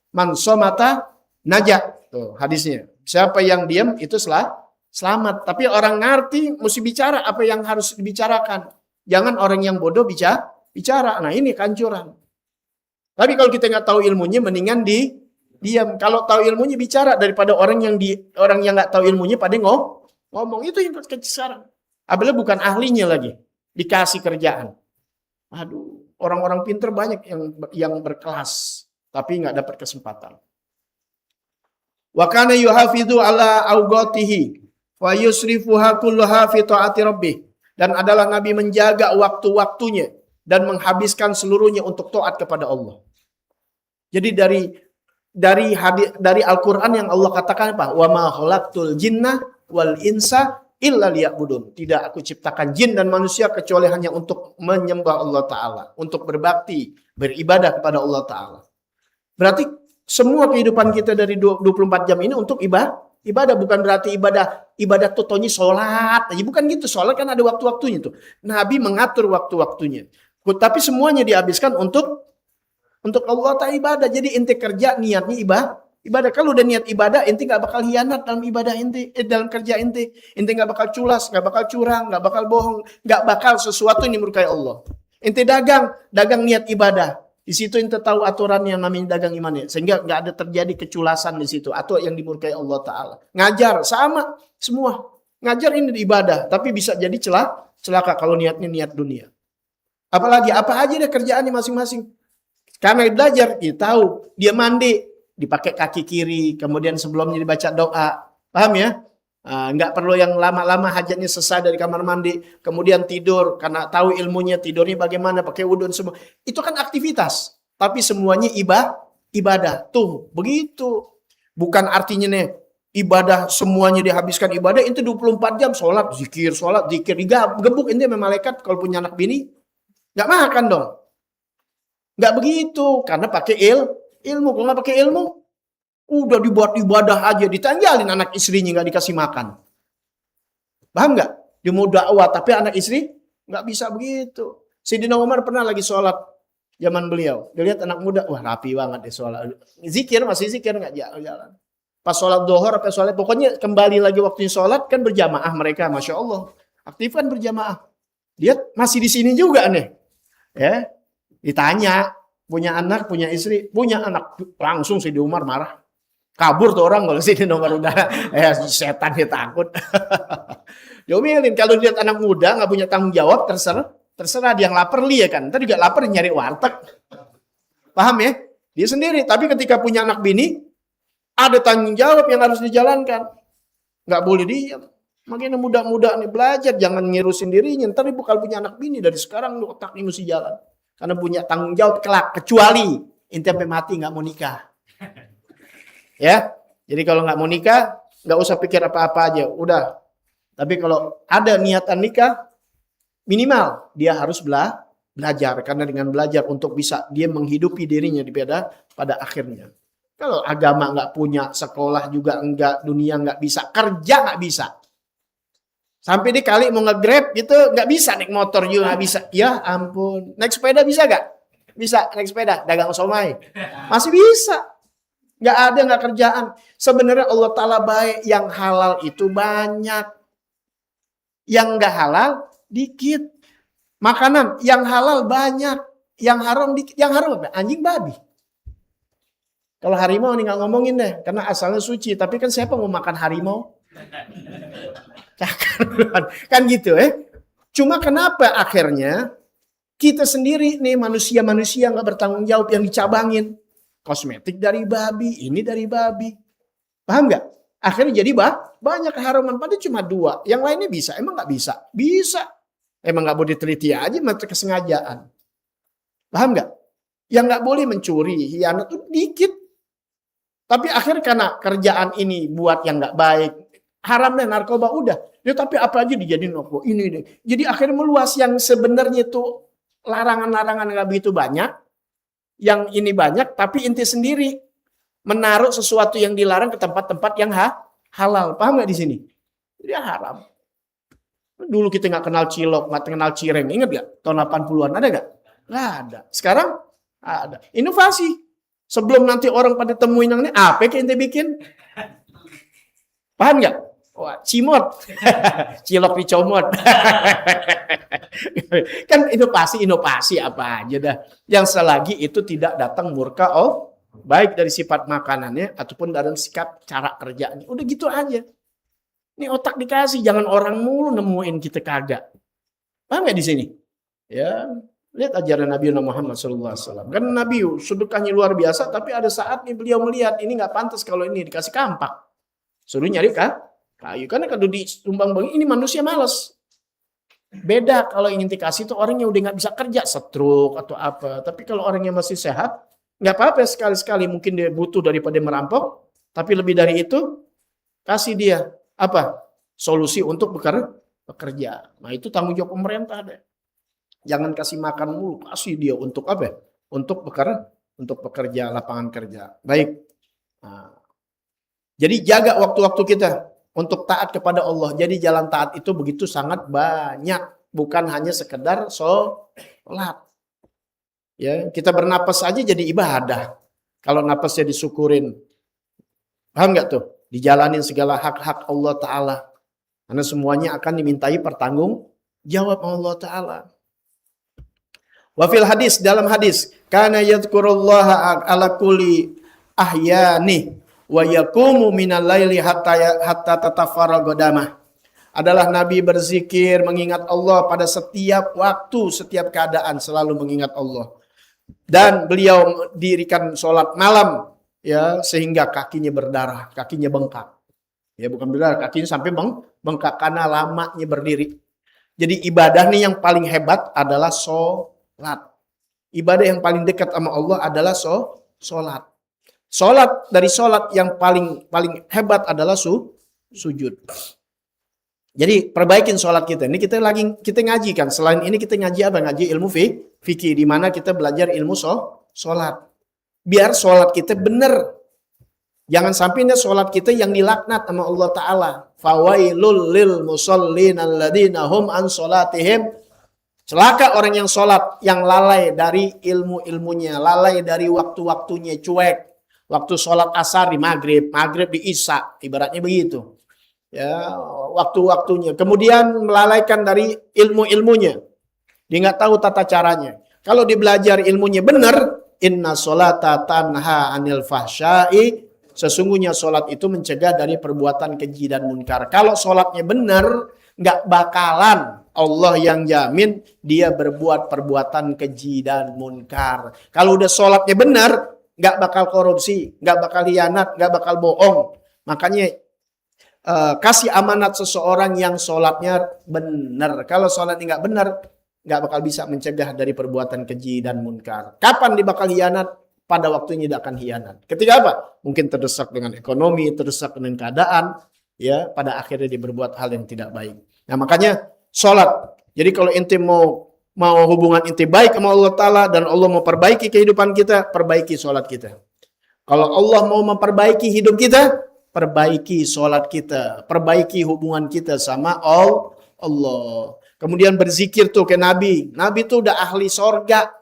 mansomata najak. Tuh hadisnya. Siapa yang diam itu selamat. Tapi orang ngerti mesti bicara apa yang harus dibicarakan. Jangan orang yang bodoh bicara. Nah ini kehancuran. Tapi kalau kita nggak tahu ilmunya mendingan diam. Kalau tahu ilmunya bicara daripada orang yang nggak tahu ilmunya pada ngomong. Itu yang sekarang. Apalagi bukan ahlinya lagi. Dikasih kerjaan. Aduh, orang-orang pinter banyak yang berkelas. Tapi nggak dapat kesempatan. Wa kana yuhafidhu ala awqatihi wa yusrifuha kullaha fi ta'ati rabbih. Dan adalah Nabi menjaga waktu-waktunya dan menghabiskan seluruhnya untuk taat kepada Allah. Jadi dari Al-Qur'an yang Allah katakan apa? Wa ma khalaqtul jinna wal insa illa liya'budun. Tidak aku ciptakan jin dan manusia kecuali hanya untuk menyembah Allah Ta'ala. Untuk berbakti, beribadah kepada Allah Ta'ala. Berarti semua kehidupan kita dari 24 jam ini untuk ibadah. Bukan berarti ibadah totonya sholat. Bukan gitu, sholat kan ada waktu-waktunya tuh. Nabi mengatur waktu-waktunya. Tapi semuanya dihabiskan untuk Allah Ta'ala ibadah. Jadi inti kerja niatnya ibadah. Kalau udah niat ibadah, ente gak bakal hianat dalam ibadah ente, dalam kerja ente. Ente gak bakal culas, gak bakal curang, gak bakal bohong, gak bakal sesuatu yang dimurkai Allah. Ente dagang niat ibadah. Di situ ente tahu aturan yang namanya dagang imannya. Sehingga gak ada terjadi keculasan di situ. Atau yang dimurkai Allah Ta'ala. Ngajar, sama, semua. Ngajar ini ibadah, tapi bisa jadi celaka kalau niatnya niat dunia. Apalagi, apa aja deh kerjaannya masing-masing. Karena belajar, dia tahu, dia mandi, dipakai kaki kiri, kemudian sebelumnya dibaca doa. Paham ya? Nggak perlu yang lama-lama hajatnya selesai dari kamar mandi, kemudian tidur, karena tahu ilmunya, tidurnya bagaimana, pakai wudhu semua. Itu kan aktivitas, tapi semuanya ibadah. Tuh, begitu. Bukan artinya nih, ibadah semuanya dihabiskan ibadah, itu 24 jam, sholat, zikir, digebuk ini sama malaikat kalau punya anak bini, nggak makan dong. Nggak begitu, karena pakai ilmu. Kalau nggak pakai ilmu, udah dibuat ibadah aja, ditanggalin anak istrinya nggak dikasih makan. Paham nggak? Dia mau dakwah tapi anak istri nggak bisa begitu. Sayyidina Umar pernah lagi sholat zaman beliau. Dia lihat anak muda, wah rapi banget dia sholat. Masih zikir nggak jalan. Pas sholat dohor apa sholat, pokoknya kembali lagi waktunya sholat kan berjamaah mereka, masya Allah. Aktif kan berjamaah. Dia masih di sini juga nih, ya. Ditanya, punya anak, punya istri, punya anak. Langsung Sayyidina Umar marah. Kabur tuh orang kalau Sayyidina Umar udah setan dia takut. Diomelin kalau lihat anak muda nggak punya tanggung jawab, terserah dia yang lapar ya kan. Ntar juga lapar nyari warteg. Paham ya? Dia sendiri. Tapi ketika punya anak bini, ada tanggung jawab yang harus dijalankan. Nggak boleh diam. Makanya muda-muda nih belajar, jangan ngirusin dirinya. Ntar ibu kalau punya anak bini dari sekarang otaknya mesti jalan. Karena punya tanggung jawab kelak. Kecuali inti sampai mati nggak mau nikah. Ya, jadi kalau nggak mau nikah, nggak usah pikir apa-apa aja. Udah. Tapi kalau ada niatan nikah, minimal dia harus belajar. Karena dengan belajar untuk bisa dia menghidupi dirinya pada akhirnya. Kalau agama nggak punya, sekolah juga enggak, dunia nggak bisa, kerja nggak bisa. Sampai dia kali mau nge-grab gitu, nggak bisa naik motor juga nggak bisa. Ya ampun, naik sepeda bisa nggak? Bisa naik sepeda, dagang somai. Masih bisa. Nggak kerjaan. Sebenarnya Allah Ta'ala baik, yang halal itu banyak. Yang nggak halal, dikit. Makanan, yang halal banyak. Yang haram dikit. Yang haram apa? Anjing babi. Kalau harimau nih nggak ngomongin deh, karena asalnya suci. Tapi kan siapa mau makan harimau? Kan gitu Cuma kenapa akhirnya Kita sendiri nih manusia-manusia nggak bertanggung jawab yang dicabangin. Kosmetik dari babi, ini dari babi. Paham nggak? Akhirnya jadi banyak keharaman. Padahal cuma 2. Yang lainnya bisa. Emang nggak bisa? Bisa. Emang nggak boleh diteliti aja mata kesengajaan. Paham nggak? Yang nggak boleh mencuri, hianat itu dikit. Tapi akhirnya karena kerjaan ini buat yang nggak baik, haram dan narkoba udah. Ya tapi apa aja dijadiin narkoba ini deh. Jadi akhirnya meluas yang sebenarnya itu larangan-larangan nggak begitu banyak. Yang ini banyak, tapi inti sendiri menaruh sesuatu yang dilarang ke tempat-tempat yang halal. Paham nggak di sini? Jadi haram. Dulu kita nggak kenal cilok, nggak kenal cireng. Ingat nggak? Tahun 80-an ada nggak? Nggak ada. Sekarang ada. Inovasi. Sebelum nanti orang pada temuin yang ini, apa yang ente bikin? Paham nggak? Wah, cimot. Cilok dicomot. Kan inovasi apa aja dah. Yang selagi itu tidak datang murka baik dari sifat makanannya ataupun dari sikap cara kerjanya. Udah gitu aja. Ini otak dikasih, jangan orang mulu nemuin kita kagak. Paham nggak di sini? Ya, lihat ajaran Nabi Muhammad SAW. Kan Nabi sedekahnya luar biasa, tapi ada saatnya beliau melihat ini nggak pantas kalau ini dikasih kampak. Suruh nyari kayu. Karena kalau ditumbang bagi ini manusia malas. Beda kalau ingin dikasih itu orang yang udah nggak bisa kerja, stroke atau apa. Tapi kalau orang yang masih sehat, nggak apa-apa sekali-sekali mungkin dia butuh daripada merampok. Tapi lebih dari itu, kasih dia apa? Solusi untuk bekerja. Nah itu tanggung jawab pemerintah deh. Jangan kasih makan mulu, kasih dia untuk apa? Untuk bekerja, lapangan kerja. Baik. Nah, jadi jaga waktu-waktu kita untuk taat kepada Allah. Jadi jalan taat itu begitu sangat banyak, bukan hanya sekedar sholat. Ya, kita bernapas aja jadi ibadah. Kalau napasnya disyukurin, paham nggak tuh? Dijalanin segala hak-hak Allah Ta'ala. Karena semuanya akan dimintai pertanggung jawab Allah Ta'ala. Wafil hadis, dalam hadis, kana yadhkurullaha ala kulli ahyani wa yaqumu minal laili hatta tatafarraga damah. Adalah Nabi berzikir, mengingat Allah pada setiap waktu, setiap keadaan selalu mengingat Allah. Dan beliau dirikan sholat malam, ya, sehingga kakinya berdarah, kakinya bengkak. Ya, bukan berdarah, kakinya sampai bengkak karena lamanya berdiri. Jadi ibadah nih yang paling hebat adalah sholat. Ibadah yang paling dekat sama Allah adalah sholat. Dari sholat yang paling hebat adalah sujud. Jadi perbaikin sholat kita. Ini kita ngaji kan. Selain ini kita ngaji apa? Ngaji ilmu fikih, di mana kita belajar ilmu sholat. Biar sholat kita benar. Jangan sampai sholat kita yang dilaknat sama Allah Ta'ala. Fawailul lil musallin alladzina hum an sholatihim. Celaka orang yang sholat, yang lalai dari ilmu-ilmunya, lalai dari waktu-waktunya, cuek. Waktu sholat asar di maghrib di isya, ibaratnya begitu. Ya, waktu-waktunya. Kemudian melalaikan dari ilmu-ilmunya. Dia nggak tahu tata caranya. Kalau dia belajar ilmunya benar, inna sholata tanha anil fahsyai, sesungguhnya sholat itu mencegah dari perbuatan keji dan munkar. Kalau sholatnya benar, nggak bakalan Allah yang jamin dia berbuat perbuatan keji dan munkar. Kalau udah sholatnya benar, nggak bakal korupsi, nggak bakal hianat, nggak bakal bohong. Makanya kasih amanat seseorang yang sholatnya benar. Kalau sholatnya nggak benar, nggak bakal bisa mencegah dari perbuatan keji dan munkar. Kapan dia bakal hianat? Pada waktunya dia akan hianat. Ketika apa? Mungkin terdesak dengan ekonomi, terdesak dengan keadaan, ya, pada akhirnya dia berbuat hal yang tidak baik. Nah makanya sholat. Jadi kalau ente mau hubungan ente baik sama Allah Ta'ala dan Allah mau perbaiki kehidupan kita, perbaiki sholat kita. Kalau Allah mau memperbaiki hidup kita, perbaiki sholat kita, perbaiki hubungan kita sama Allah. Kemudian berzikir tuh ke Nabi. Nabi tuh udah ahli sorga.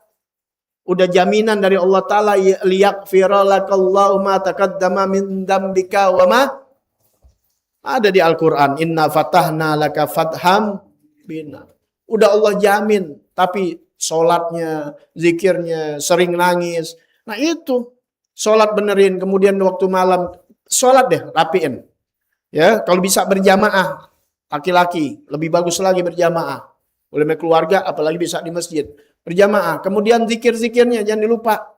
Udah jaminan dari Allah Ta'ala, liyaghfira lakallahu ma taqaddama min dambika wa ma. Ada di Al-Quran, inna fatahna laka fatham bina. Udah Allah jamin, tapi sholatnya, zikirnya, sering nangis. Nah itu, sholat benerin, kemudian waktu malam, sholat deh, rapiin. Ya, kalau bisa berjamaah, laki-laki, lebih bagus lagi berjamaah. Oleh keluarga, apalagi bisa di masjid. berjamaah. Kemudian zikir-zikirnya jangan dilupa.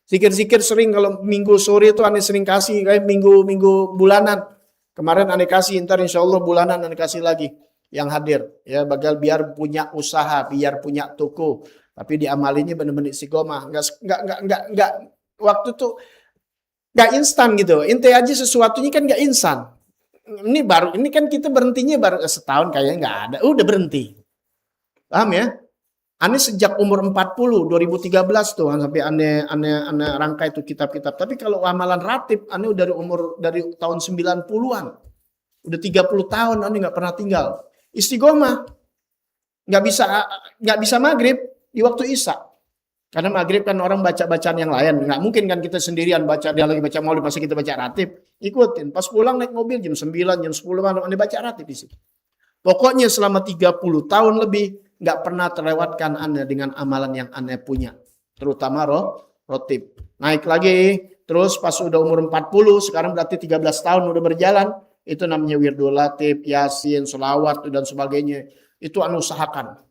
Zikir-zikir sering, kalau minggu sore itu aneh sering kasih, kayak minggu bulanan. Kemarin aneh kasih, ntar insya Allah bulanan aneh kasih lagi yang hadir. Ya, bagal biar punya usaha, biar punya toko. Tapi diamalinya benar-benar istiqomah. Enggak, waktu tuh enggak instan gitu. Inti aja sesuatunya kan enggak instan. Ini kan kita berhentinya baru setahun, kayaknya enggak ada. Udah berhenti. Paham ya? Aneh sejak umur 40, 2013 tuh sampai aneh rangkai itu kitab-kitab. Tapi kalau amalan ratib, aneh dari tahun 90-an. Udah 30 tahun aneh enggak pernah tinggal. Istiqomah. Enggak bisa maghrib di waktu isya. Karena maghrib kan orang baca bacaan yang lain. Enggak mungkin kan kita sendirian dia lagi baca maulid, masa kita baca ratib. Ikutin. Pas pulang naik mobil jam 9, jam 10 malam aneh baca ratib di situ. Pokoknya selama 30 tahun lebih nggak pernah terlewatkan Anda dengan amalan yang Anda punya. Terutama rotib. Naik lagi, terus pas udah umur 40, sekarang berarti 13 tahun udah berjalan. Itu namanya wirdul latib, yasin, sholawat, dan sebagainya. Itu Anda usahakan.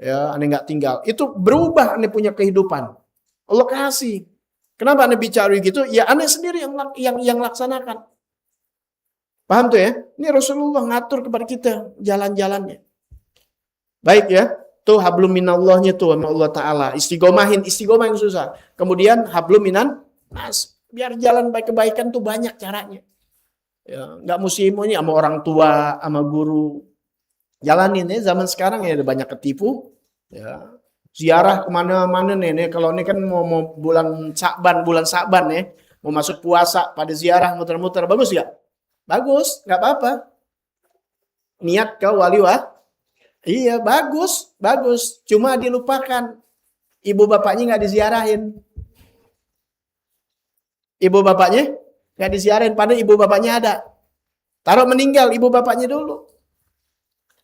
Ya, Anda nggak tinggal. Itu berubah Anda punya kehidupan. Allah kasih. Kenapa Anda bicara gitu? Ya Anda sendiri yang laksanakan. Paham tuh ya? Ini Rasulullah ngatur kepada kita jalan-jalannya. Baik ya, tuh hablum minallahnya tuh sama Allah Ta'ala. Istiqomah yang susah. Kemudian hablum minan nas. Biar jalan baik kebaikan tuh banyak caranya. Ya, nggak mesti ini sama orang tua, sama guru. Jalanin ya, zaman sekarang ya ada banyak ketipu. Ya. Ziarah kemana-mana nih. Kalau ini kan mau bulan Sa'ban ya. Mau masuk puasa pada ziarah muter-muter. Bagus gak? Bagus, nggak apa-apa. Niat ke wali iya, bagus. Cuma dilupakan. Ibu bapaknya nggak diziarahin. Padahal ibu bapaknya ada. Taruh meninggal ibu bapaknya dulu.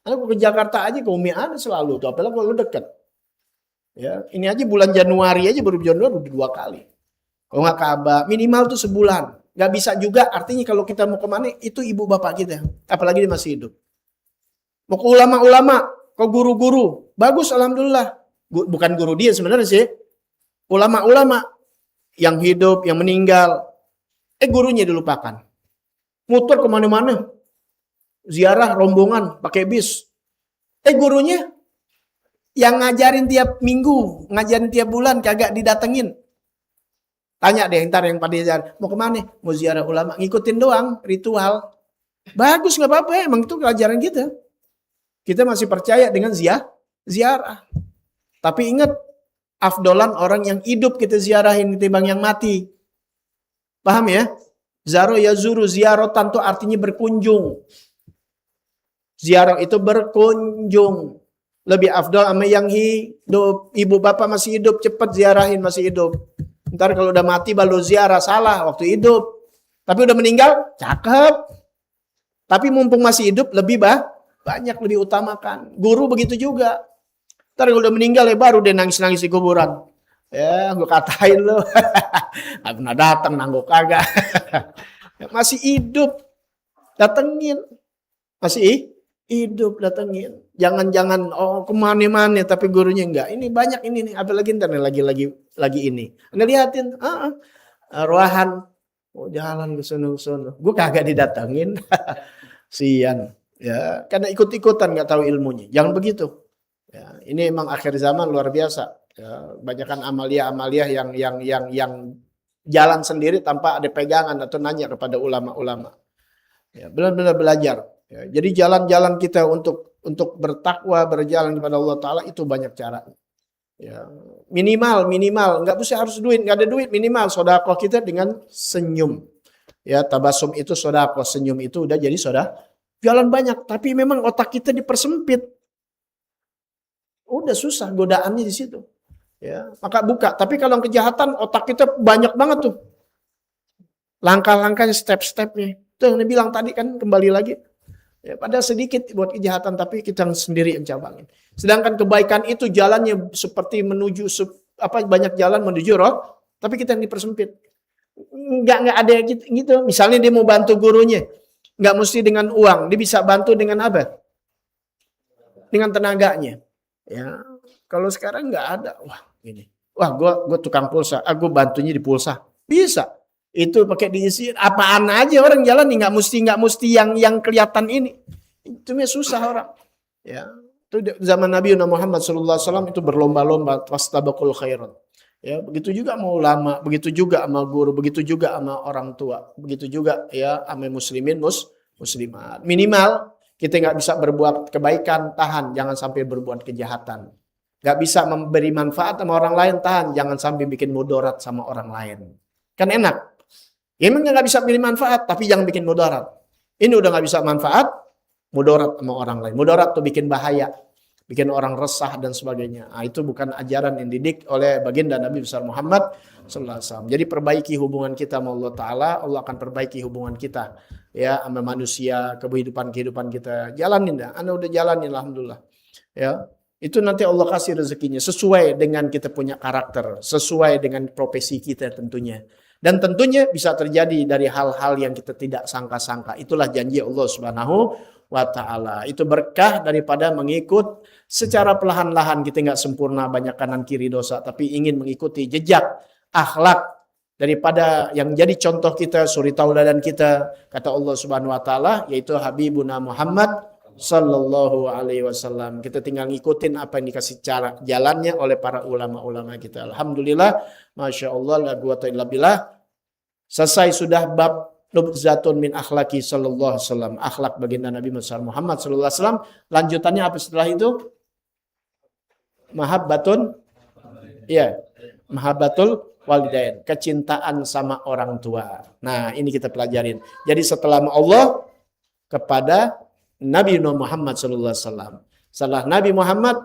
Aku ke Jakarta aja ke Umi ada selalu tuh, apalagi kalau dekat. Ya, ini aja bulan Januari aja baru udah 2 kali. Kalau nggak Ka'bah, minimal tuh sebulan. Nggak bisa juga, artinya kalau kita mau kemana, itu ibu bapak kita. Apalagi dia masih hidup. Mau ke ulama-ulama, ke guru-guru. Bagus, alhamdulillah. Bukan guru dia sebenarnya sih. Ulama-ulama yang hidup, yang meninggal. Gurunya dilupakan. Muter kemana-mana. Ziarah rombongan, pakai bis. Gurunya yang ngajarin tiap minggu, ngajarin tiap bulan, kagak didatengin. Tanya deh ntar yang pada ziarah, mau kemana? Mau ziarah ulama, ngikutin doang, ritual. Bagus, gak apa-apa, emang itu pelajaran kita. Kita masih percaya dengan ziarah. Tapi ingat, afdolan orang yang hidup kita ziarahin ketimbang yang mati. Paham ya? Zaro yazuru, ziaratan itu artinya berkunjung. Ziarah itu berkunjung. Lebih afdol sama yang hidup. Ibu bapak masih hidup, cepat ziarahin masih hidup. Ntar kalau udah mati baru ziarah, salah waktu hidup. Tapi udah meninggal, cakep. Tapi mumpung masih hidup, lebih banyak, lebih utamakan. Guru begitu juga. Ntar kalau udah meninggal ya baru dia nangis-nangis di kuburan. Ya, gue katain lo. Gak pernah datang, nanggok kagak. Masih hidup, datengin. Masih hidup, datengin. Jangan kemana-mana tapi gurunya enggak. Ini banyak ini nih, apalagi ntar nih lagi ini. Anda liatin, ruahan jalan ke sono. Gue kagak didatengin. Sian. Ya, karena ikut-ikutan nggak tahu ilmunya. Jangan begitu. Ya, ini emang akhir zaman luar biasa. Ya, banyakkan amalia-amalia yang jalan sendiri tanpa ada pegangan atau nanya kepada ulama-ulama. Ya, benar-benar belajar. Ya, jadi jalan-jalan kita untuk bertakwa, berjalan kepada Allah Ta'ala itu banyak cara. Ya, minimal, nggak usah harus duit, nggak ada duit, minimal sodakoh kita dengan senyum. Ya, tabasum itu sodakoh, senyum itu udah jadi sodakoh. Jalan banyak, tapi memang otak kita dipersempit. Udah susah godaannya di situ. Ya, maka buka. Tapi kalau kejahatan otak kita banyak banget tuh. Langkah-langkahnya, step-stepnya. Itu yang dibilang tadi kan, kembali lagi. Ya, padahal sedikit buat kejahatan, tapi kita sendiri yang cabangin. Sedangkan kebaikan itu jalannya seperti menuju banyak jalan menuju roh, tapi kita yang dipersempit. Enggak ada gitu. Misalnya dia mau bantu gurunya, enggak mesti dengan uang, dia bisa bantu dengan apa? Dengan tenaganya. Ya. Kalau sekarang nggak ada. Wah, ini. Wah, gua tukang pulsa. Aku bantunya di pulsa. Bisa. Itu pakai diisi apaan aja orang jalan nih, nggak mesti yang kelihatan ini. Itu susah orang. Ya. Itu zaman Nabi Muhammad SAW itu berlomba-lomba fastabaqul khairat. Ya, begitu juga sama ulama, begitu juga sama guru, begitu juga sama orang tua, begitu juga ya sama muslimin muslimat. Minimal kita nggak bisa berbuat kebaikan, tahan, jangan sampai berbuat kejahatan. Nggak bisa memberi manfaat sama orang lain, tahan, jangan sampai bikin mudarat sama orang lain. Kan enak. Emang nggak bisa pilih manfaat, tapi jangan bikin mudarat. Ini udah nggak bisa manfaat, mudarat sama orang lain. Mudarat tuh bikin bahaya, bikin orang resah dan sebagainya. Nah, itu bukan ajaran yang didik oleh baginda Nabi besar Muhammad sallallahu alaihi wasallam. Jadi perbaiki hubungan kita sama Allah Ta'ala, Allah akan perbaiki hubungan kita ya sama manusia, kehidupan kita. Jalanin dah. Anda udah jalanin, alhamdulillah. Ya. Itu nanti Allah kasih rezekinya sesuai dengan kita punya karakter, sesuai dengan profesi kita tentunya. Dan tentunya bisa terjadi dari hal-hal yang kita tidak sangka-sangka. Itulah janji Allah Subhanahu wa ta'ala. Itu berkah daripada mengikut secara perlahan-lahan. Kita nggak sempurna, banyak kanan kiri dosa, tapi ingin mengikuti jejak akhlak daripada yang jadi contoh kita, suri tauladan kita, kata Allah Subhanahu wa ta'ala, yaitu Habibuna Muhammad sallallahu alaihi wasallam. Kita tinggal ngikutin apa yang dikasih cara jalannya oleh para ulama-ulama kita. Alhamdulillah, masya Allah, la quwwata illa billah. Selesai sudah bab nubzatun min akhlaki sallallahu alaihi wasallam, akhlak baginda Nabi Muhammad sallallahu alaihi wasallam. Lanjutannya apa setelah itu? Mahabbatun, ya, mahabbatul walidain, kecintaan sama orang tua. Nah, ini kita pelajarin. Jadi setelah Allah kepada Nabi Muhammad sallallahu alaihi wasallam. Setelah Nabi Muhammad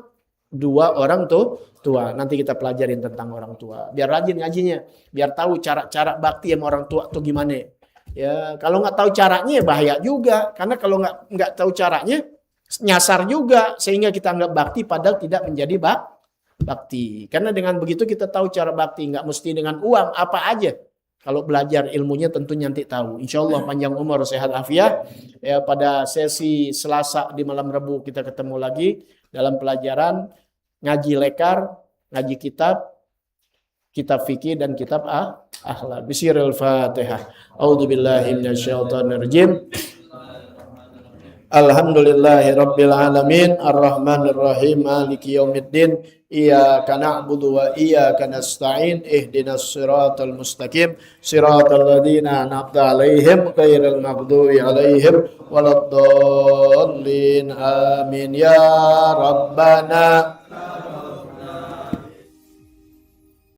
dua orang tua. Nanti kita pelajarin tentang orang tua. Biar rajin ngajinya, biar tahu cara-cara bakti sama orang tua tuh gimana. Ya, kalau nggak tahu caranya ya bahaya juga. Karena kalau nggak tahu caranya nyasar juga sehingga kita anggap bakti padahal tidak menjadi bakti. Karena dengan begitu kita tahu cara bakti, nggak mesti dengan uang apa aja. Kalau belajar ilmunya tentu nanti tahu. Insya Allah panjang umur, sehat afiat. Ya, pada sesi Selasa di malam Rabu kita ketemu lagi dalam pelajaran ngaji lekar, ngaji kitab fikih dan kitab akhlak. Bismillahirrahmanirrahim. A'udzubillahi minasyaitonirrajim. Alhamdulillahirabbil alamin, arrahmanirrahim, maliki yaumiddin, iyyaka na'budu wa iyyaka nasta'in, ihdinas siratal mustaqim, siratal ladzina an'amta 'alaihim ghairil maghdubi 'alaihim waladdallin. Amin ya rabbana